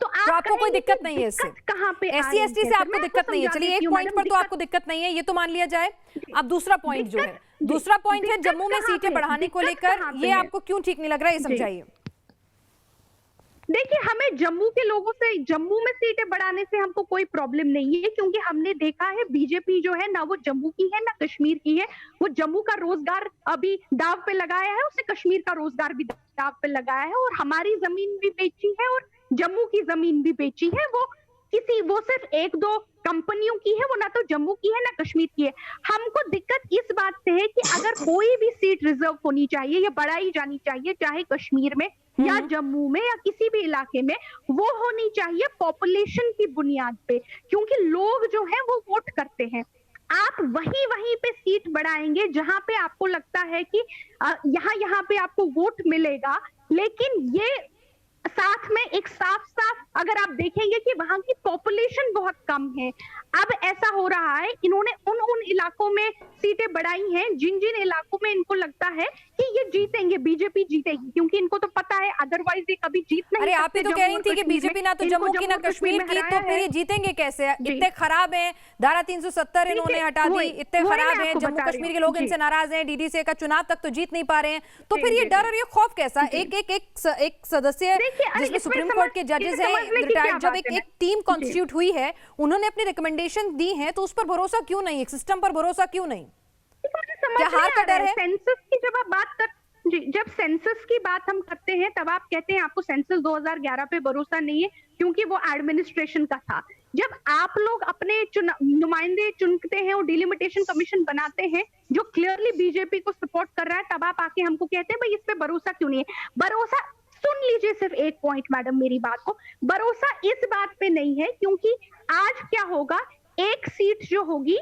तो आपको कोई दिक्कत नहीं है इससे? कहां पे एससी एसटी से आपको दिक्कत नहीं है? चलिए एक पॉइंट पर तो आपको दिक्कत नहीं है, ये तो मान लिया जाए। अब दूसरा पॉइंट जो है, दूसरा पॉइंट है जम्मू में सीटें बढ़ाने को लेकर, ये आपको क्यों ठीक नहीं लग रहा है, ये समझाइए। देखिए, हमें जम्मू के लोगों से जम्मू में सीटें बढ़ाने से हमको कोई प्रॉब्लम नहीं है, क्योंकि हमने देखा है बीजेपी जो है ना वो जम्मू की है ना कश्मीर की है। वो जम्मू का रोजगार अभी दाव पे लगाया है, उसने कश्मीर का रोजगार भी दाव पे लगाया है और हमारी जमीन भी बेची है और जम्मू की जमीन भी बेची है। वो सिर्फ 1-2 कंपनियों की है, वो ना तो जम्मू की है ना कश्मीर की है। हमको दिक्कत इस बात से है कि अगर कोई भी सीट रिजर्व होनी चाहिए या बढ़ाई जानी चाहिए, चाहे कश्मीर में या जम्मू में या किसी भी इलाके में, वो होनी चाहिए पॉपुलेशन की बुनियाद पे, क्योंकि लोग जो है वो वोट करते हैं। आप वहीं पे सीट बढ़ाएंगे जहां पे आपको लगता है कि यहाँ पे आपको वोट मिलेगा, लेकिन ये साथ में एक साफ अगर आप देखेंगे कि वहां की पॉपुलेशन बहुत कम है। अब ऐसा हो रहा है, इन्होंने उन इलाकों में सीटें बढ़ाई हैं जिन इलाकों में इनको लगता है कि ये जीतेंगे, बीजेपी जीतेगी, क्योंकि इनको तो पता है अदरवाइज ये कभी जीत नहीं। अरे आप ही तो कह रही थी कि बीजेपी ना तो जम्मू की ना कश्मीर की, तो फिर ये जीतेंगे कैसे? इतने खराब हैं, धारा 370 इन्होंने हटा दी, इतने खराब हैं, जम्मू कश्मीर के लोग इनसे नाराज हैं, डीडीसी का चुनाव तक तो जीत नहीं पा रहे हैं, तो फिर ये डर और ये खौफ कैसा? एक सदस्य जिसमें सुप्रीम कोर्ट के जजेस हैं रिटायर्ड, जब एक टीम कॉन्स्टिट्यूट हुई है, उन्होंने अपनी रिकमेंडेशन दी है, तो उस पर भरोसा क्यों नहीं, एक सिस्टम पर भरोसा क्यों नहीं? क्या हार का डर है? सेंसस की जब आप बात कर जब सेंसस की बात हम करते हैं तब आप कहते हैं आपको सेंसस 2011 पे भरोसा नहीं है क्योंकि वो एडमिनिस्ट्रेशन का था। जब आप लोग अपने नुमाइंदे चुनते हैं और डिलिमिटेशन कमीशन बनाते हैं जो क्लियरली बीजेपी को सपोर्ट कर रहा है, तब आप आके हमको कहते हैं भाई इस पे भरोसा क्यों नहीं है। भरोसा, सुन लीजिए सिर्फ एक पॉइंट मैडम मेरी बात को, भरोसा इस बात पे नहीं है क्योंकि आज क्या होगा, एक सीट जो होगी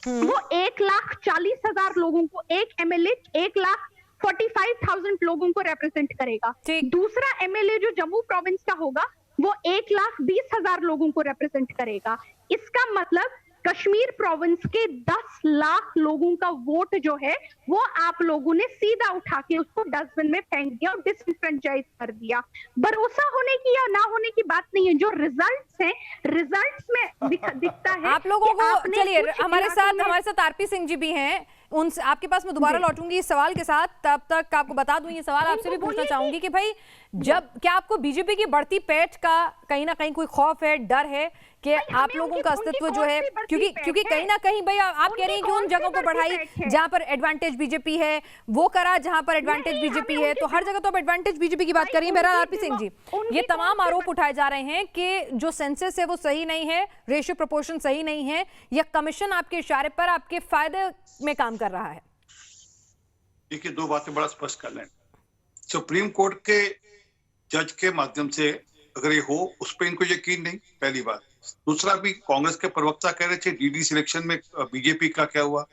वो 1,40,000 लोगों को, एक एमएलए 1,45,000 लोगों को रिप्रेजेंट करेगा। दूसरा एमएलए जो जम्मू प्रोविंस का होगा वो 1,20,000 लोगों को रिप्रेजेंट करेगा। इसका मतलब कश्मीर प्रोविंस के 10 लाख लोगों का वोट जो है वो आप लोगों ने सीधा उठा के उसको डस्टबिन में फेंक दिया और डिसफ्रेंचाइज कर दिया। भरोसा होने की या ना होने की बात नहीं है, जो रिजल्ट्स हैं, रिजल्ट्स में दिखता है। आप लोगों को, चलिए हमारे साथ आरपी सिंह जी भी हैं, उनसे आपके पास मैं दोबारा लौटूंगी इस सवाल के साथ। तब तक आपको बता दूं, ये सवाल आपसे भी पूछना चाहूंगी कि भाई जब क्या आपको बीजेपी की बढ़ती पैठ का कहीं ना कहीं कोई खौफ है, डर है कि आप लोगों का अस्तित्व जो है, क्योंकि कहीं ना कहीं भाई आप कह रही हैं कि उन जगहों पर बढ़ाई जहां पर एडवांटेज बीजेपी है, वो करा जहां पर एडवांटेज बीजेपी है, तो हर जगह तो आप एडवांटेज बीजेपी की बात कर रही हैं। बहरहाल आरपी सिंह जी, ये तमाम आरोप उठाए जा रहे हैं कि जो सेंसस है वो सही नहीं है, रेशियो प्रोपोर्शन सही नहीं है, या कमीशन आपके इशारे पर आपके फायदे में काम कर रहा है। देखिए, दो बातें बड़ा स्पष्ट कर लें। सुप्रीम कोर्ट के जज के माध्यम से अगर ये हो, उस पर इनको यकीन नहीं, पहली बात। दूसरा, भी कांग्रेस के प्रवक्ता कह रहे थे डीडी सिलेक्शन में बीजेपी का क्या हुआ,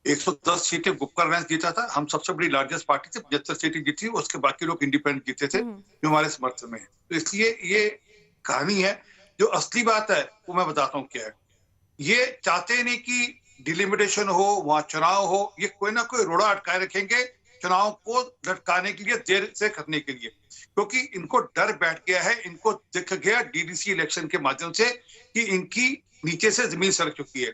110 सीटें गुप्कर रैंक जीता था, हम सबसे बड़ी लार्जेस्ट पार्टी थे, 75 सीटें जीती, उसके बाकी लोग इंडिपेंडेंट जीते थे जो हमारे समर्थन में है। तो इसलिए ये कहानी है। जो असली बात है वो मैं बताता हूँ क्या है। ये चाहते नहीं कि डिलिमिटेशन हो, वहां चुनाव हो, ये कोई ना कोई रोड़ा अटकाए रखेंगे चुनाव को लटकाने के लिए, देर से करने के लिए, क्योंकि इनको डर बैठ गया है। इनको दिख गया डीडीसी इलेक्शन के माध्यम से कि इनकी नीचे से जमीन सरक चुकी है।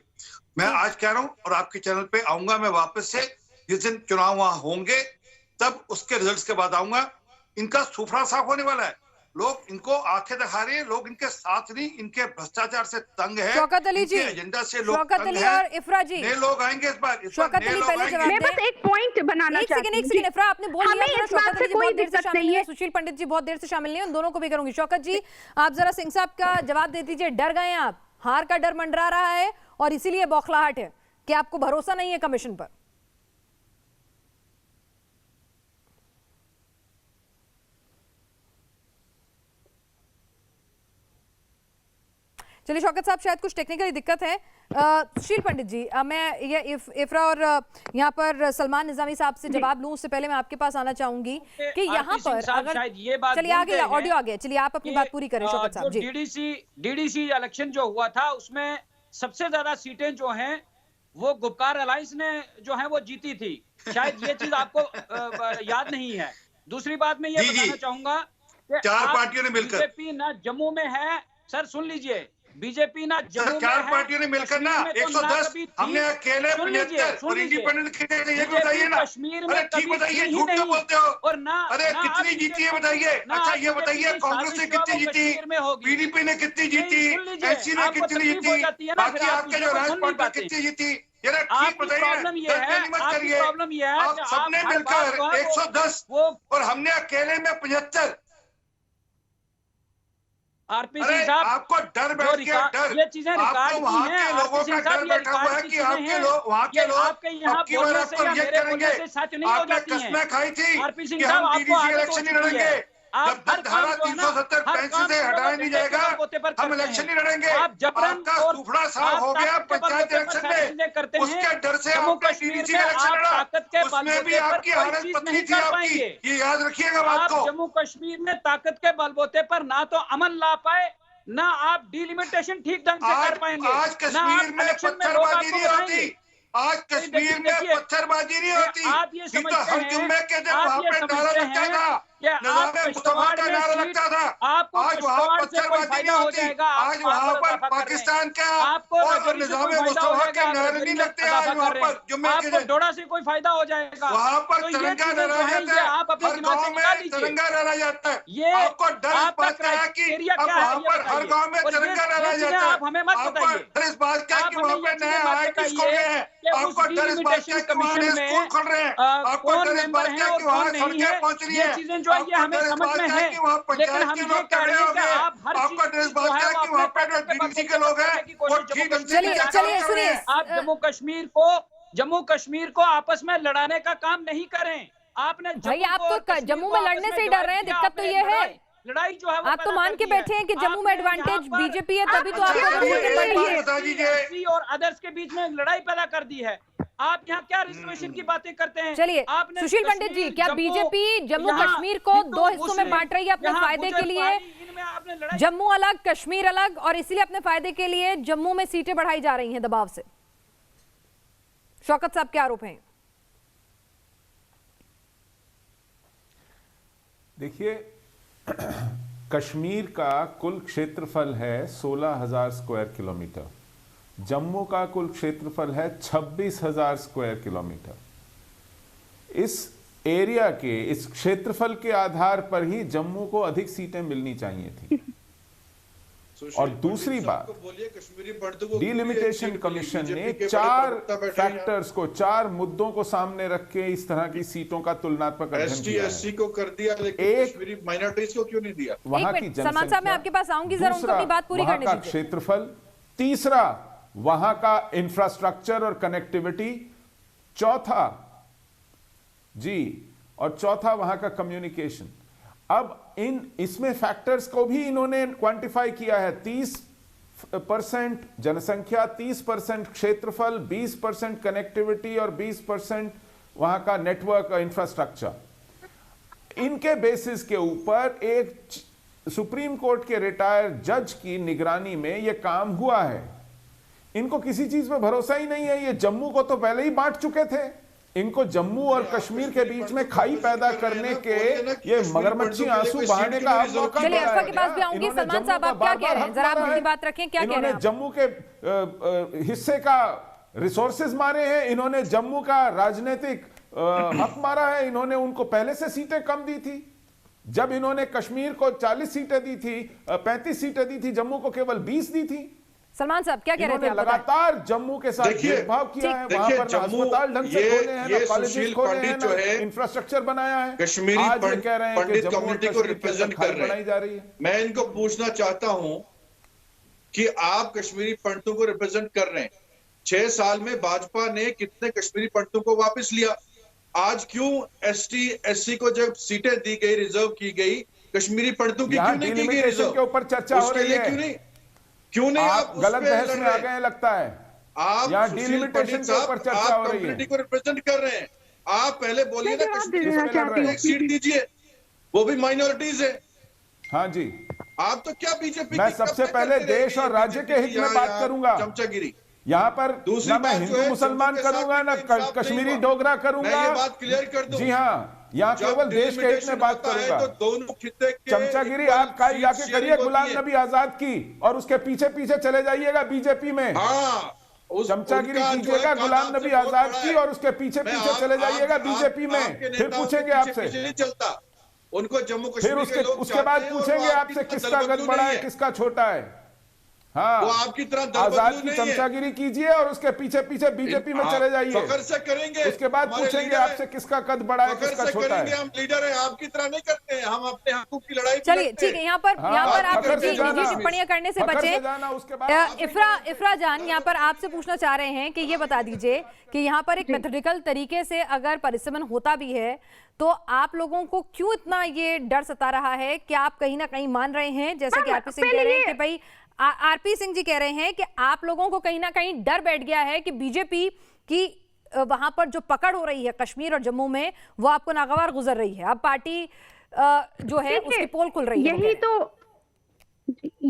मैं आज कह रहा हूं और आपके चैनल पे आऊंगा मैं वापस से, जिस दिन चुनाव वहां होंगे तब उसके रिजल्ट्स के बाद आऊंगा। इनका सुफरा साफ होने वाला है। लोग इनको आंखें दिखा रहे हैं, लोग इनके साथ नहीं, इनके भ्रष्टाचार से तंग है, शौकत अली जी, एजेंडा से लोग शौकत तंग अली हैं। और इफ्रा जी, नए लोग आएंगे इस बार शौकत अली पहले जवाब मैं बस एक पॉइंट बनाना चाहती हूँ। एक सेकंड इफ्रा, आपने बोल दिया, हमें इस बात से कोई दिक्कत नहीं है। सुशील पंडित जी बहुत देर से शामिल नहीं है, उन दोनों को भी करूंगी। शौकत जी, आप जरा सिंह साहब का जवाब दे दीजिए। डर गए आप, हार का डर मंडरा रहा है और इसीलिए बौखलाहट है कि आपको भरोसा नहीं है कमीशन पर। चलिए शौकत साहब, शायद कुछ टेक्निकली दिक्कत है। सुशील पंडित जी, मैं ये इफ्रा और यहाँ पर सलमान निजामी साहब से जवाब लूं उससे पहले मैं आपके पास आना चाहूंगी कि यहाँ पर अगर चलिए आ गया, ऑडियो आ गया, चलिए आप अपनी बात पूरी करें शौकत साहब जी। डीडीसी इलेक्शन जो हुआ था उसमें सबसे ज्यादा सीटें जो हैं वो गुपकार अलायंस ने जो है वो जीती थी, शायद ये चीज आपको याद नहीं है। दूसरी बात मैं ये बताना चाहूंगा कि 4 पार्टियों ने मिलकर, बीजेपी ना जम्मू में है, सर सुन लीजिए, बीजेपी ना जम्मू में 4 पार्टियों ने मिलकर ना 110, हमने अकेले 75 और इंडिपेंडेंट ये बताइए ना। कश्मीर में ठीक बताइए, झूठ क्यों बोलते हो? और ना अरे कितनी जीती है बताइए। अच्छा ये बताइए, कांग्रेस ने कितनी जीती, पीडीपी ने कितनी जीती, एनसी ने कितनी जीती, बाकी आपके जो राज पार्टी कितनी जीती, ठीक बताइए। मत करिए, आप सबने मिलकर 110 और हमने अकेले में 75। आरपीसी साहब, आपको डर बैठ गया, डर ये चीजें आपको वहाँ के लोगों का डर बैठा हुआ है कि आपके लोग, वहाँ के लोग आपकी बार आपको रिजेक्ट करेंगे। आपने कस्में खाई थी कि हम डीडीसी इलेक्शन नहीं लड़ेंगे, जब तक धारा 370 पेंशन से हटाया नहीं जाएगा हम इलेक्शन नहीं लड़ेंगे। आपका सुफड़ा साफ हो गया पंचायत इलेक्शन में, उसके डर से आपने डीडीसी इलेक्शन लड़ा, उसमें भी आपकी हालत पतली थी आपकी, ये याद रखिएगा बात को। जम्मू कश्मीर में ताकत के बलबूते पर ना तो अमन ला पाए, ना आप डिलिमिटेशन ठीक ढंग से कर पाएंगे। आज कश्मीर में पत्थरबाजी नहीं होती, आज कश्मीर में पत्थरबाजी नहीं होती। आप ये समझते हैं, हर जुम्मे के दिन वहाँ पे नारा लगता था, मुस्तफा का नारा लगता था, आज वहाँ पत्थरबाजी नहीं होती। आज वहाँ पर पाकिस्तान का और निजाम मुस्तफा के नारे नहीं लगते। आज वहाँ पर जुम्मे के दिन डोडा से कोई फायदा हो जाएगा, वहाँ पर तिरंगा लहराया जाता है, हर गाँव में तिरंगा लहराया जाता है। आपको डर इस बात का है कि अब वहाँ पर हर गाँव में तिरंगा लहराया जाता है। आपको डर इस बात का है कि वहाँ पे नए आईआईटीज खोल रहे हैं, आपको डर इस बात का है कि वहाँ स्कूल खोल रहे हैं, आपको डर इस बात का है कि वहाँ सड़कें पहुँच रही है, ये हमें समझ में है, लेकिन हम ये कह रहे हैं कि आप हर आपको डर इस बात का है कि वहाँ पे जो डीडीसी के लोग हैं वो ठीक ढंग से आप जम्मू कश्मीर को आपस में लड़ाने का काम नहीं करें। आपने भाई आप तो जम्मू में लड़ने से ही डर रहे हैं, दिक्कत तो ये है लड़ाई जो है आप तो मान के बैठे हैं कि जम्मू में एडवांटेज बीजेपी है, तभी तो आप और अदर्स के बीच में लड़ाई पैदा कर दी है। आप यहाँ क्या रिजर्वेशन की बातें करते हैं? चलिए सुशील पंडित जी, क्या बीजेपी जम्मू कश्मीर को 2 हिस्सों में बांट रही है अपने फायदे के लिए? जम्मू अलग, कश्मीर अलग, और इसीलिए अपने फायदे के लिए जम्मू में सीटें बढ़ाई जा रही हैं दबाव से। शौकत साहब क्या आरोप हैं? देखिए, कश्मीर का कुल क्षेत्रफल है 16,000 स्क्वायर किलोमीटर, जम्मू का कुल क्षेत्रफल है 26,000 स्क्वायर किलोमीटर। इस एरिया के, इस क्षेत्रफल के आधार पर ही जम्मू को अधिक सीटें मिलनी चाहिए थी। और दूसरी बात, डिलिमिटेशन कमिशन ने 4 फैक्टर्स को, 4 मुद्दों को सामने रख के इस तरह की सीटों का तुलनात्मक अध्ययन किया है। एसटी को कर दिया, लेकिन कश्मीरी माइनॉरिटीज को क्यों नहीं दिया? वहां की जनसंख्या, मैं आपके पास आऊंगी, जरा उनको अपनी बात पूरी करने दीजिए। क्षेत्रफल, तीसरा वहां का इंफ्रास्ट्रक्चर और कनेक्टिविटी, चौथा वहां का कम्युनिकेशन। अब इसमें फैक्टर्स को भी इन्होंने क्वांटिफाई किया है। 30% जनसंख्या, 30% क्षेत्रफल, 20% कनेक्टिविटी और 20% वहां का नेटवर्क इंफ्रास्ट्रक्चर। इनके बेसिस के ऊपर एक सुप्रीम कोर्ट के रिटायर्ड जज की निगरानी में यह काम हुआ है। इनको किसी चीज पे भरोसा ही नहीं है। ये जम्मू को तो पहले ही बांट चुके थे, इनको जम्मू और कश्मीर के बीच में खाई पैदा करने के ये मगरमच्छी आंसू बहाने का मौका चलिए अफवा के पास भी आऊंगी। सलमान साहब आप क्या कह रहे हैं, जरा आप अपनी बात रखें, क्या कह रहे हैं? जम्मू के हिस्से का रिसोर्सेज मारे हैं, इन्होंने जम्मू का राजनीतिक हक मारा है, इन्होंने उनको पहले से सीटें कम दी थी। जब इन्होंने कश्मीर को 40 सीटें दी थी, 35 सीटें दी थी, जम्मू को केवल 20 दी थी। सलमान साहब क्या कह रहे थे? लगातार जम्मू के साथ भेदभाव किया है, वहां पर अस्पताल ढंग से खोले हैं, ना कॉलेजेस खोले हैं, ना इंफ्रास्ट्रक्चर बनाया है। कश्मीरी कह रहे हैं पंडित कम्युनिटी को रिप्रेजेंट कर रहे बनाई जा रही है। मैं इनको पूछना चाहता हूं कि आप कश्मीरी पंडितों को रिप्रेजेंट कर रहे हैं, 6 साल में भाजपा ने कितने कश्मीरी पंडितों को वापस लिया? आज क्यों एसटी एससी को जब सीटें दी गई, रिजर्व की गई, कश्मीरी पंडितों की क्यों नहीं की गई रिजर्व? के ऊपर चर्चा हो रही है, क्यों नहीं आप गलत बहस में आ गए लगता है। आप यहाँ डिलिमिटेशन के ऊपर चर्चा हो रही है। कम्युनिटी को रिप्रेजेंट कर रहे हैं, आप पहले बोलिए ना कश्मीर एक सीट दीजिए, वो भी माइनॉरिटीज है। हाँ जी, आप तो क्या बीजेपी? मैं सबसे पहले देश और राज्य के हित में बात करूंगा। चमचागिरी यहाँ पर ना मैं हिंदू मुसलमान करूंगा, ना कश्मीरी डोगरा करूंगा। ये बात क्लियर कर दूं। जी हाँ, यहाँ केवल देश के हित में बात करूंगा। तो दोनों खित्ते के चमचागिरी आप जाके करिए गुलाम नबी आजाद की, और उसके पीछे पीछे चले जाइएगा बीजेपी में। चमचागिरी कीजिएगा गुलाम नबी आजाद की, और उसके पीछे पीछे चले जाइएगा बीजेपी में। फिर पूछेंगे आपसे, नहीं चलता उनको जम्मू कश्मीर फिर उसके बाद पूछेंगे आपसे किसका कद बड़ा है, किसका छोटा है। हाँ, वो आपकी तरह आजाद की चमचागिरी कीजिए और उसके पीछे पीछे बीजेपी में चले जाइए। फखर से करेंगे, उसके बाद पूछेंगे आपसे किसका कद बड़ा है, किसका छोटा है। हम लीडर हैं, आपकी तरह नहीं करते हैं, हम अपने हकों की लड़ाई। चलिए ठीक है, यहाँ पर आप निजी टिप्पणियां करने से बचे। इफ्रा जान, यहाँ पर आपसे पूछना चाह रहे हैं कि ये बता दीजिए कि यहाँ पर एक मेथोडिकल तरीके से अगर परिसीमन होता भी है तो आप लोगों को क्यों इतना ये डर सता रहा है? क्या आप कहीं ना कहीं मान रहे हैं, जैसे कि आरपी सिंह कह रहे हैं कि भाई आरपी सिंह जी कह रहे हैं कि आप लोगों को कहीं ना कहीं डर बैठ गया है कि बीजेपी की वहां पर जो पकड़ हो रही है कश्मीर और जम्मू में, वो आपको नागवार गुजर रही है। अब पार्टी जो है उसकी पोल खुल रही है।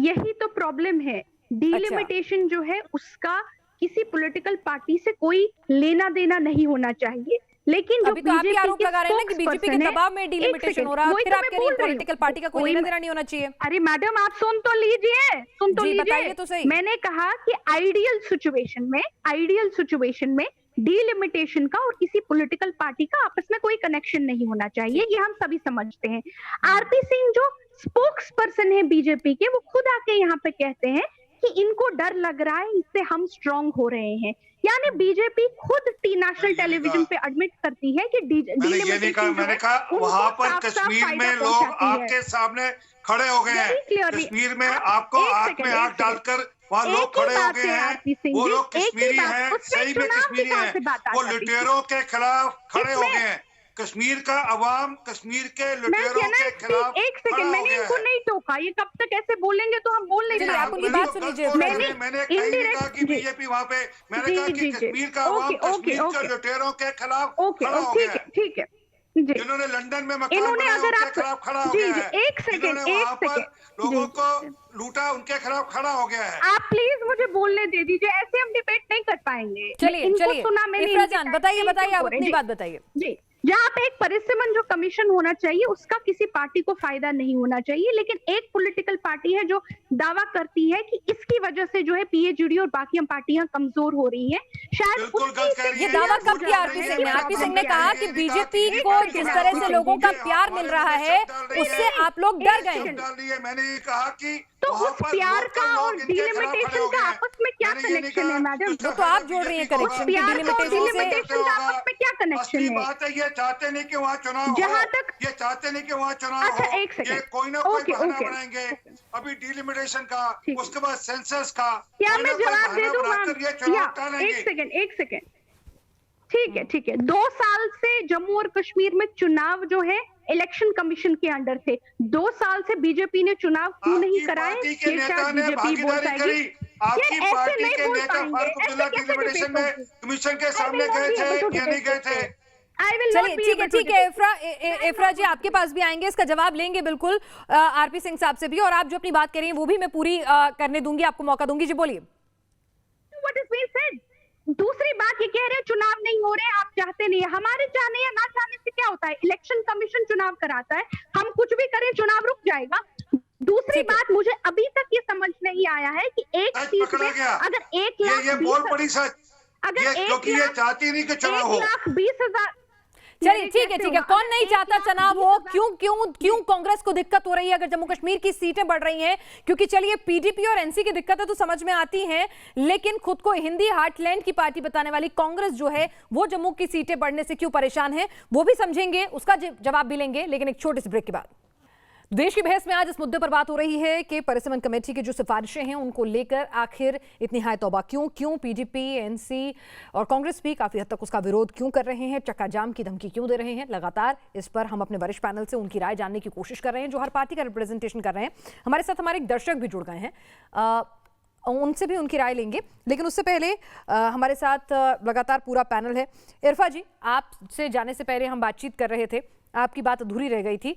यही तो प्रॉब्लम है। डिलिमिटेशन जो है उसका किसी पॉलिटिकल पार्टी से कोई लेना देना नहीं होना चाहिए, लेकिन अभी तो आप आरोप लगा रहे हैं ना कि बीजेपी के दबाव में डिलिमिटेशन हो रहा है, फिर आप कह रही हैं पॉलिटिकल पार्टी का कोई लेना देना नहीं होना चाहिए। अरे मैडम, आप सुन तो लीजिए, बताइए तो सही। मैंने कहा कि आइडियल सिचुएशन में डिलिमिटेशन का और किसी पॉलिटिकल पार्टी का आपस में कोई कनेक्शन नहीं होना चाहिए, ये हम सभी समझते हैं। आरपी सिंह जो स्पोक्स पर्सन है बीजेपी के, वो खुद आके यहाँ पे कहते हैं कि इनको डर लग रहा है, इससे हम स्ट्रांग हो रहे हैं। यानी बीजेपी खुद नेशनल टेलीविजन पे एडमिट करती है कि मैंने कहा वहां पर कश्मीर में लोग आपके सामने खड़े हो गए हैं, कश्मीर में आपको आंख में आंख डालकर वहाँ लोग खड़े हो गए हैं, वो लोग कश्मीरी हैं, सही में कश्मीरी हैं, वो लुटेरों के खिलाफ खड़े हो गए हैं। कश्मीर का अवाम कश्मीर के लुटेरों के खिलाफ। एक सेकंड, मैंने इनको नहीं टोका, ये कब तक ऐसे बोलेंगे तो हम बोल नहीं सकते। आप उनकी बात सुन लीजिए। मैंने कहीं नहीं कहा कि बीजेपी वहाँ पे, मैंने कहा कि कश्मीर का अवाम कश्मीर के लुटेरों के खिलाफ खड़ा हो गया है। ठीक है, जिन्होंने लंदन में मकान बनाया उनके खिलाफ खड़ा हो गया है। एक सेकंड, लोगों को लूटा उनके खिलाफ खड़ा हो गया है। आप प्लीज मुझे बोलने दे दीजिए, ऐसे हम डिबेट नहीं कर पाएंगे। चलिए बताइए, आप अपनी बात बताइए। जी, जहाँ पे एक परिसीमन जो कमीशन होना चाहिए उसका किसी पार्टी को फायदा नहीं होना चाहिए, लेकिन एक पॉलिटिकल पार्टी है जो दावा करती है कि इसकी वजह से जो है पीएचडी और बाकी हम पार्टियां कमजोर हो रही हैं। शायद ये दावा कब किया आरपी सिंह ने? आरपी सिंह ने कहा कि बीजेपी को जिस तरह से लोगों का प्यार मिल रहा है उससे आप लोग डर गए। मैंने ये कहा कि तो उस प्यार का और डिलिमिटेशन का आपस में क्या कनेक्शन है मैडम? तो आप जोड़ रही है कनेक्शन, डिलिमिटेशन का आपस में क्या कनेक्शन है? बात है, ये चाहते नहीं कि वहाँ चुनाव हो, जहाँ तक ये चाहते नहीं कि वहाँ चुनाव हो, ये कोई ना कोई बहाना बनाएंगे। अभी डिलिमिटेशन का, उसके बाद सेंसस का, क्या मैं जवाब दे दूं? एक सेकंड, ठीक है। 2 साल से जम्मू और कश्मीर में चुनाव जो है इलेक्शन कमीशन के अंडर थे। 2 साल से बीजेपी ने चुनाव क्यों नहीं कराए? आपकी पार्टी के नेता फारूक अब्दुल्ला डिलिमिटेशन में कमीशन के सामने गए थे या नहीं गए थे? चलिए ठीक है इफ्रा जी, आपके पास भी आएंगे, इसका जवाब लेंगे बिल्कुल आरपी सिंह साहब से भी, और आप जो अपनी बात कह रही हैं वो भी मैं पूरी करने दूंगी, आपको मौका दूंगी। जी बोलिए। दूसरी बात ये कह रहे हैं चुनाव नहीं हो रहे, आप चाहते नहीं है। हमारे चाहने या ना चाहने से क्या होता है? इलेक्शन कमीशन चुनाव कराता है, हम कुछ भी करें चुनाव रुक जाएगा। दूसरी बात, मुझे अभी तक ये समझ नहीं आया है कि एक सीट में अगर 1,20,000 ये बोल पड़ी सच, अगर क्योंकि ये चाहती नहीं कि चुनाव हो। 1,20,000 चलिए ठीक है, कौन नहीं चाहता चुनाव हो? क्यों कांग्रेस को दिक्कत हो रही है अगर जम्मू कश्मीर की सीटें बढ़ रही हैं? क्योंकि चलिए पीडीपी और एनसी की दिक्कतें तो समझ में आती हैं, लेकिन खुद को हिंदी हार्टलैंड की पार्टी बताने वाली कांग्रेस जो है वो जम्मू की सीटें बढ़ने से क्यों परेशान है, वो भी समझेंगे, उसका जवाब भी लेंगे, लेकिन एक छोटे से ब्रेक के बाद। देश की बहस में आज इस मुद्दे पर बात हो रही है कि परिसीमन कमेटी की जो सिफारिशें हैं उनको लेकर आखिर इतनी हाय तौबा क्यों पीडीपी, एनसी और कांग्रेस भी काफी हद तक उसका विरोध क्यों कर रहे हैं, चक्का जाम की धमकी क्यों दे रहे हैं। लगातार इस पर हम अपने वरिष्ठ पैनल से उनकी राय जानने की कोशिश कर रहे हैं, जो हर पार्टी का रिप्रेजेंटेशन कर रहे हैं। हमारे साथ हमारे एक दर्शक भी जुड़ गए हैं, उनसे भी उनकी राय लेंगे, लेकिन उससे पहले हमारे साथ लगातार पूरा पैनल है। इरफा जी, आपसे जाने से पहले हम बातचीत कर रहे थे, आपकी बात अधूरी रह गई थी,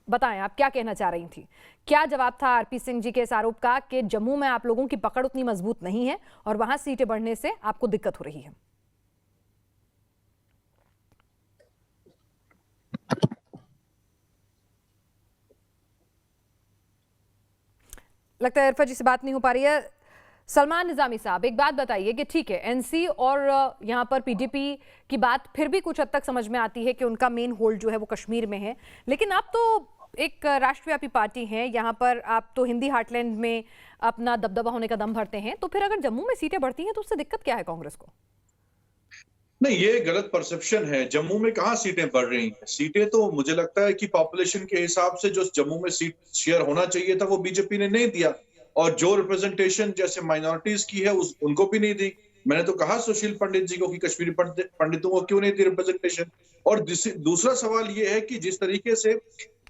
बताएं आप क्या कहना चाह रही थी? क्या जवाब था आरपी सिंह जी के इस आरोप का कि जम्मू में आप लोगों की पकड़ उतनी मजबूत नहीं है और वहां सीटें बढ़ने से आपको दिक्कत हो रही है? लगता है इरफा जी से बात नहीं हो पा रही है। सलमान निजामी साहब, एक बात बताइए कि ठीक है एनसी और यहाँ पर पीडीपी की बात फिर भी कुछ हद तक समझ में आती है कि उनका मेन होल्ड जो है वो कश्मीर में है, लेकिन आप तो एक राष्ट्रव्यापी पार्टी हैं, यहाँ पर आप तो हिंदी हार्टलैंड में अपना दबदबा होने का दम भरते हैं, तो फिर अगर जम्मू में सीटें बढ़ती हैं तो उससे दिक्कत क्या है कांग्रेस को? नहीं, ये गलत परसेप्शन है। जम्मू में कहाँ सीटें बढ़ रही हैं? सीटें तो मुझे लगता है कि पॉपुलेशन के हिसाब से जो जम्मू में सीट शेयर होना चाहिए था वो बीजेपी ने नहीं दिया, और जो रिप्रेजेंटेशन जैसे माइनॉरिटीज की है उनको भी नहीं दी। मैंने तो कहा सुशील पंडित जी को कि कश्मीरी पंडितों को क्यों नहीं दी रिप्रेजेंटेशन। और दूसरा सवाल ये है कि जिस तरीके से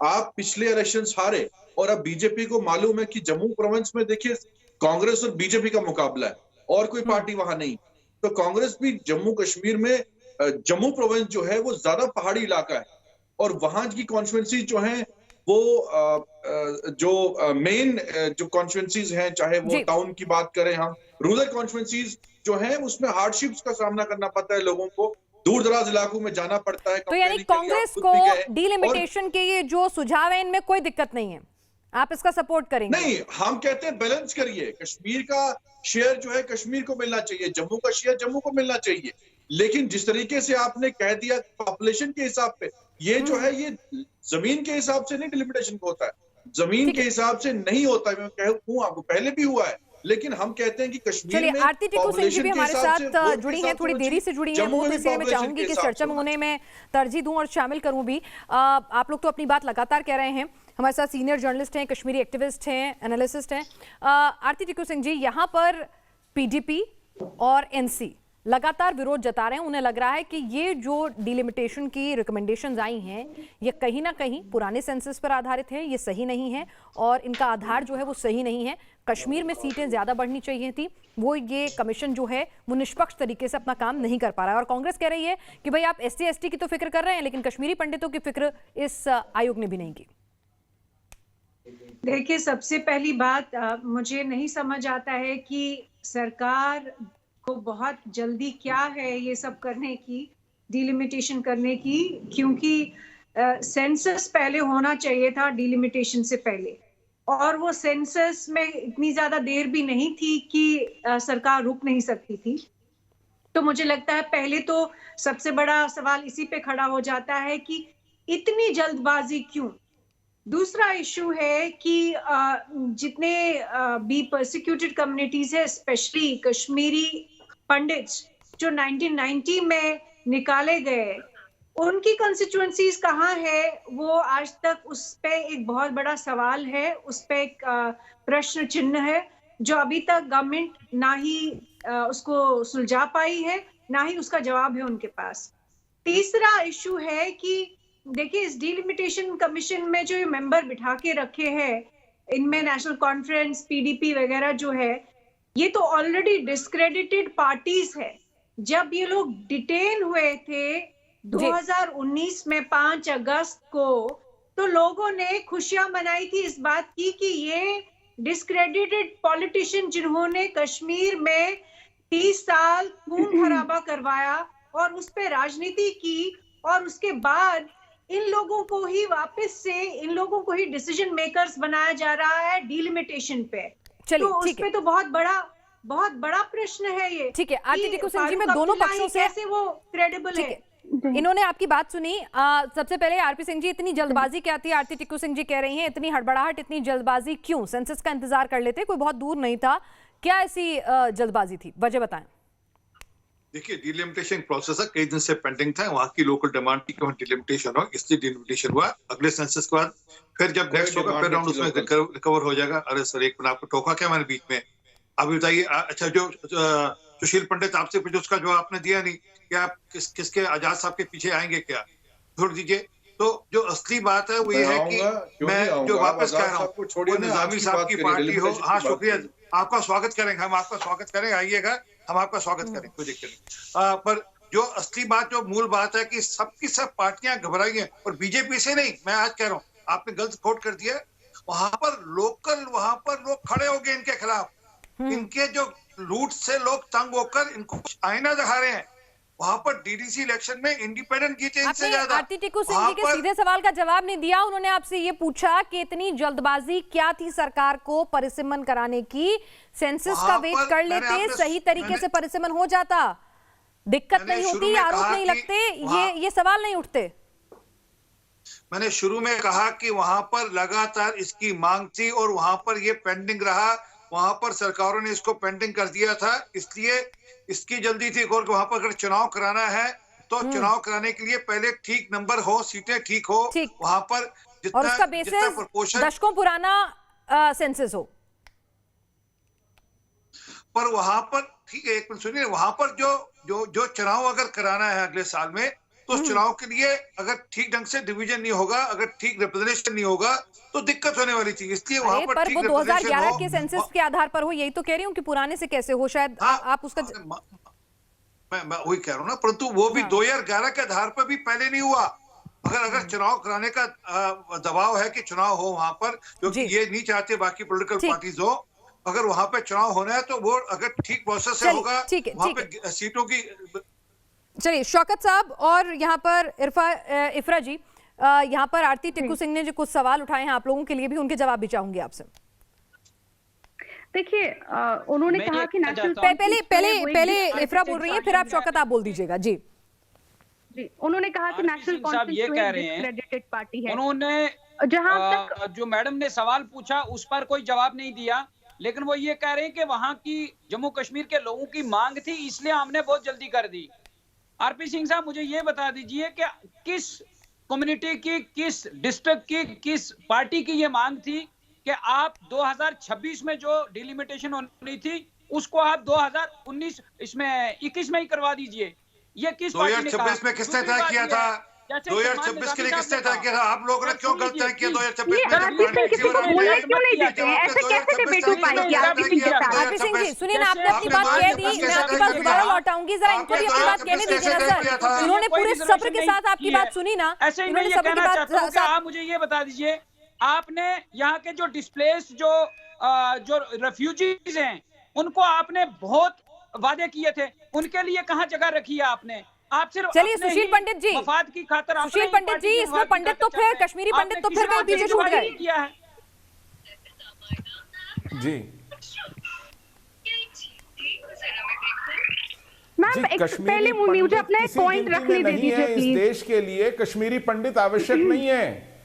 आप पिछले इलेक्शंस हारे और अब बीजेपी को मालूम है कि जम्मू प्रोविंस में देखिए कांग्रेस और बीजेपी का मुकाबला है और कोई पार्टी वहां नहीं, तो कांग्रेस भी जम्मू कश्मीर में जम्मू प्रोविंस जो है वो ज्यादा पहाड़ी इलाका है और वहां की कॉन्स्टिट्यूंसी जो है वो जो मेन जो कॉन्स्टिट्यूंसीज हैं, चाहे वो टाउन की बात करें हम, रूरल कॉन्स्टिट्यूंसीज जो है उसमें हार्डशिप्स का सामना करना पड़ता है लोगों को, दूर दराज इलाकों में जाना पड़ता है। तो यानी कांग्रेस को डिलिमिटेशन के ये जो सुझाव है इनमें कोई दिक्कत नहीं है, आप इसका सपोर्ट करेंगे? नहीं, हम कहते हैं बैलेंस करिए, कश्मीर का शेयर जो है कश्मीर को मिलना चाहिए, जम्मू का शेयर जम्मू को मिलना चाहिए, लेकिन जिस तरीके से आपने कह दिया पॉपुलेशन के हिसाब पे, ये जो है ये जमीन के हिसाब से नहीं डिलिमिटेशन होता है, जमीन के हिसाब से नहीं होता है। मैं कहूँ आपको पहले भी हुआ है, लेकिन हम कहते हैं कि कश्मीर में आरती टिकू सिंह जी भी हमारे साथ जुड़ी हैं, थोड़ी देरी से जुड़ी हैं, वो तो इसलिए मैं चाहूंगी कि चर्चा में उन्हें मैं तरजीह दूं और शामिल करूं भी। आप लोग तो अपनी बात लगातार कह रहे हैं, हमारे साथ सीनियर जर्नलिस्ट हैं, कश्मीरी एक्टिविस्ट हैं, एनालिसिस्ट हैं। आरती टिकू सिंह जी, यहाँ पर पीडीपी और एनसी लगातार विरोध जता रहे हैं, उन्हें लग रहा है कि ये जो डिलिमिटेशन की रिकमेंडेशंस आई हैं ये कहीं ना कहीं पुराने सेंसस पर आधारित है, ये सही नहीं है और इनका आधार जो है वो सही नहीं है। कश्मीर में सीटें ज्यादा बढ़नी चाहिए थी, वो ये कमीशन जो है वो निष्पक्ष तरीके से अपना काम नहीं कर पा रहा है। और कांग्रेस कह रही है कि भाई आप SC ST की तो फिक्र कर रहे हैं, लेकिन कश्मीरी पंडितों की फिक्र इस आयोग ने भी नहीं की। देखिए, सबसे पहली बात मुझे नहीं समझ आता है कि सरकार को बहुत जल्दी क्या है ये सब करने की, डिलिमिटेशन करने की, क्योंकि सेंसस पहले होना चाहिए था डिलिमिटेशन से पहले, और वो सेंसस में इतनी ज्यादा देर भी नहीं थी कि सरकार रुक नहीं सकती थी। तो मुझे लगता है पहले तो सबसे बड़ा सवाल इसी पे खड़ा हो जाता है कि इतनी जल्दबाजी क्यों। दूसरा इशू है कि जितने भी परसिक्यूटेड कम्युनिटीज है, स्पेशली कश्मीरी पंडित्स जो 1990 में निकाले गए, उनकी कंस्टिट्यूएंसीज कहाँ है, वो आज तक उस पे एक बहुत बड़ा सवाल है, उस पे एक प्रश्न चिन्ह है जो अभी तक गवर्नमेंट ना ही उसको सुलझा पाई है, ना ही उसका जवाब है उनके पास। तीसरा इशू है कि देखिए, इस डिलिमिटेशन कमीशन में जो ये मेंबर बिठा के रखे हैं, इनमें नेशनल कॉन्फ्रेंस, पीडीपी वगैरह जो है, ये तो ऑलरेडी डिस्क्रेडिटेड पार्टीज है। जब ये लोग डिटेन हुए थे 2019 में 5 अगस्त को, तो लोगों ने खुशियां मनाई थी इस बात की कि ये डिस्क्रेडिटेड पॉलिटिशियन जिन्होंने कश्मीर में 30 साल खून खराबा करवाया और उस पे राजनीति की, और उसके बाद इन लोगों को ही वापस से इन लोगों को ही डिसीजन मेकर्स बनाया जा रहा है डिलिमिटेशन पे। तो उस पे तो बहुत बड़ा प्रश्न है ये। ठीक है, आरती टिकू सिंह जी, मैं दोनों पक्षों से कैसे वो क्रेडिबल है। इन्होंने आपकी बात सुनी। सबसे पहले आरपी सिंह जी, इतनी जल्दबाजी क्या थी? आरती टिक्कू सिंह जी कह रही हैं इतनी हड़बड़ाहट, इतनी जल्दबाजी क्यों? सेंसस का इंतजार कर लेते, कोई बहुत दूर नहीं था, क्या ऐसी जल्दबाजी थी? वजह बताएं। देखिए, डिलिमिटेशन प्रोसेस है, कई दिन से पेंडिंग था। वहाँ की लोकल डिमांड थी कि डिलिमिटेशन हो, इसलिए डिलिमिटेशन हुआ। अगले सेंसस के बाद फिर जब नेक्स्ट होगा फिर राउंड उसमें रिकवर हो जाएगा। अरे सर, एक मिनट, आपको टोका क्या मैंने बीच में? अभी बताइए। अच्छा, जो सुशील पंडित आपसे पूछे उसका जवाब आपने दिया नहीं कि आप किसके आजाद साहब के पीछे आएंगे क्या? छोड़ दीजिए। तो जो असली बात है वो ये है कि मैं जो वापस कह रहा हूँ, वो निजामी साहब की पार्टी हो। हाँ, शुक्रिया, आपका स्वागत करेंगे, हम आपका स्वागत करेंगे, आइएगा, हम आपका स्वागत करेंगे, कोई दिक्कत नहीं। पर जो असली बात, जो मूल बात है कि सबकी सब पार्टियां घबराई हैं, और बीजेपी से नहीं, मैं आज कह रहा हूँ, आपने गलत कोट कर दिया। वहां पर लोग खड़े हो गए इनके खिलाफ। इनके जो लूट से लोग तंग होकर इनको आईना दिखा रहे हैं। वहां पर डीडीसी इलेक्शन में इंडिपेंडेंट जीते इनसे ज्यादा। आरती टिक्कू सिंह जी के सीधे सवाल का जवाब नहीं दिया। उन्होंने आपसे ये पूछा कि इतनी जल्दबाजी क्या थी सरकार को परिसीमन कराने की? सेंसस का वेट कर लेते, सही तरीके से परिसीमन हो जाता, दिक्कत नहीं होती, आरोप नहीं लगते, ये सवाल नहीं उठते। मैंने शुरू में कहा कि वहां पर लगातार इसकी मांग थी और वहां पर ये पेंडिंग रहा। वहां पर सरकारों ने इसको पेंडिंग कर दिया था, इसलिए इसकी जल्दी थी। और वहां पर अगर चुनाव कराना है तो चुनाव कराने के लिए पहले ठीक नंबर हो, सीटें ठीक हो, वहां पर जितना, और उसका बेसिस दशकों पुराना सेंसस हो। पर वहां पर ठीक है, एक मिनट सुनिए, वहां पर जो चुनाव अगर कराना है अगले साल में, तो उस चुनाव के लिए अगर ठीक ढंग से डिवीजन नहीं होगा, अगर ठीक रिप्रेजेंटेशन नहीं होगा, तो दिक्कत होने वाली थी। इसलिए वहां पर ठीक वो 2011 के सेंसस के आधार पर हो, यही तो कह रही हूँ कि पुराने से कैसे हो, शायद आप उसका मैं वही कह रहा हूँ ना, परंतु वो भी 2011 के आधार पर भी पहले नहीं हुआ। अगर चुनाव कराने का दबाव है कि चुनाव हो वहां पर, क्योंकि ये नहीं चाहते बाकी पॉलिटिकल पार्टीज हो, अगर वहां पे चुनाव होना है तो वो अगर ठीक प्रोसेस से होगा, वहां पे सीटों की। चलिए शौकत साहब और यहाँ पर इफ्रा जी, यहाँ पर आरती टिक्कू सिंह ने जो कुछ सवाल उठाए हैं आप लोगों के लिए भी, उनके जवाब भी चाहूंगी आपसे। देखिए, उन्होंने कहा कि नेशनल पहले इफ्रा बोल रही है, फिर आप शौकत आप बोल दीजिएगा। जी, उन्होंने कहा कि नेशनल कॉन्फ्रेंस ये कह रहे हैं, क्रेडिटेड पार्टी है। उन्होंने जहां तक जो मैडम ने सवाल पूछा उस पर कोई जवाब नहीं दिया, लेकिन वो ये कह रहे हैं कि वहां की जम्मू कश्मीर के लोगों की मांग थी, इसलिए हमने बहुत जल्दी कर दी। आरपी सिंह साहब, मुझे ये बता दीजिए कि किस कम्युनिटी की, किस डिस्ट्रिक्ट की, किस पार्टी की ये मांग थी कि आप 2026 में जो डिलिमिटेशन होनी थी उसको आप 2019 इसमें 21 में ही करवा दीजिए। ये किस 2026 में किसने तय किया था? 2026 के लिए किसने तय किया था? आप लोगों ने क्यों गलत तय किया? 2026 में आरपी सिंह जी सुनिए ना, आपने अपनी बात कह दी, मैं आपकी बात दोबारा लौटाऊंगी, जरा इनको भी अपनी बात कहने दीजिए ना सर। इन्होंने पूरे सब्र के साथ आपकी बात सुनी ना, इन्होंने सब्र की बात। आप मुझे ये बता दीजिए, आपने यहाँ के जो डिस्प्लेस जो रेफ्यूजीज हैं उनको आपने बहुत वादे किए थे, उनके लिए कहाँ जगह रखी है आपने? आप सिर्फ चलिए सुशील पंडित जी, मफाद की खातर, सुशील पंडित जी, इसमें पंडित तो फिर कश्मीरी पंडित तो फिर कहीं पीछे छूट गए। जी पहले मुझे अपना एक पॉइंट रखने दे दीजिए प्लीज। इस देश के लिए कश्मीरी पंडित आवश्यक नहीं है।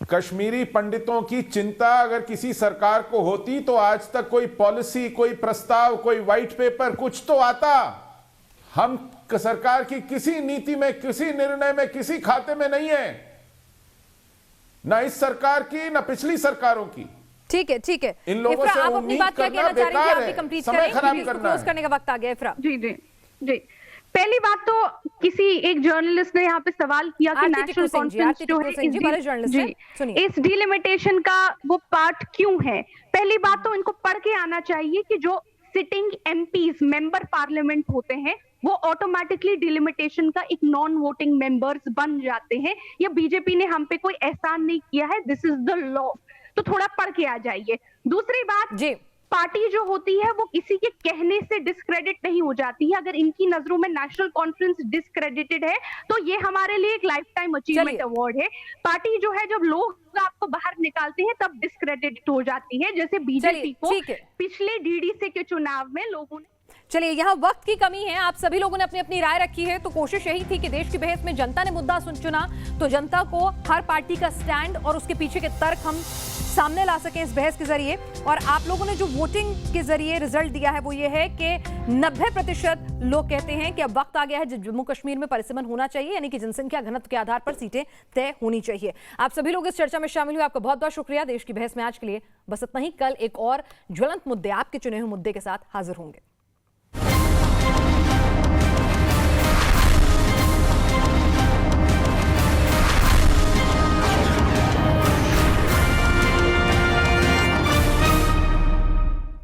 कश्मीरी पंडितों की चिंता अगर किसी सरकार को होती तो आज तक कोई पॉलिसी, कोई प्रस्ताव, कोई व्हाइट पेपर कुछ तो आता। हम सरकार की किसी नीति में, किसी निर्णय में, किसी खाते में नहीं है, ना इस सरकार की ना पिछली सरकारों की। ठीक है, ठीक है। इन लोगों से आप अपनी बात क्या कहना चाह रही थी? आप भी कंप्लीट करें, क्लोज करने का वक्त आ गया। इफ्रा जी जी जी, पहली बात तो किसी एक जर्नलिस्ट ने यहाँ पे सवाल किया कि नेशनल कॉन्फ्रेंस जो है इस डिलिमिटेशन का वो पार्ट क्यों है। पहली बात तो इनको पढ़ के आना चाहिए कि जो सिटिंग एमपीज, मेंबर पार्लियामेंट होते हैं, वो ऑटोमेटिकली डिलिमिटेशन का एक नॉन वोटिंग मेंबर्स बन जाते हैं। या बीजेपी ने हम पे कोई एहसान नहीं किया है, दिस इज द लॉ। तो थोड़ा पढ़ के आ जाइए। दूसरी बात, पार्टी जो होती है वो किसी के कहने से डिस्क्रेडिट नहीं हो जाती है। अगर इनकी नजरों में नेशनल कॉन्फ्रेंस डिस्क्रेडिटेड है तो ये हमारे लिए एक लाइफ टाइम अचीवमेंट अवार्ड है। पार्टी जो है, जब लोग आपको बाहर निकालते हैं तब डिस्क्रेडिट हो जाती है, जैसे बीजेपी को पिछले डीडीसी के चुनाव में लोगों ने। चलिए, यहाँ वक्त की कमी है, आप सभी लोगों ने अपनी अपनी राय रखी है, तो कोशिश यही थी कि देश की बहस में जनता ने मुद्दा चुना, तो जनता को हर पार्टी का स्टैंड और उसके पीछे के तर्क हम सामने ला सकें इस बहस के जरिए। और आप लोगों ने जो वोटिंग के जरिए रिजल्ट दिया है वो ये है कि 90% लोग कहते हैं कि अब वक्त आ गया है जम्मू कश्मीर में परिसीमन होना चाहिए, यानी कि जनसंख्या घनत्व के आधार पर सीटें तय होनी चाहिए। आप सभी लोग इस चर्चा में शामिल हुए, आपका बहुत बहुत शुक्रिया। देश की बहस में आज के लिए बस इतना ही। कल एक और ज्वलंत मुद्दे, आपके चुने हुए मुद्दे के साथ हाजिर होंगे।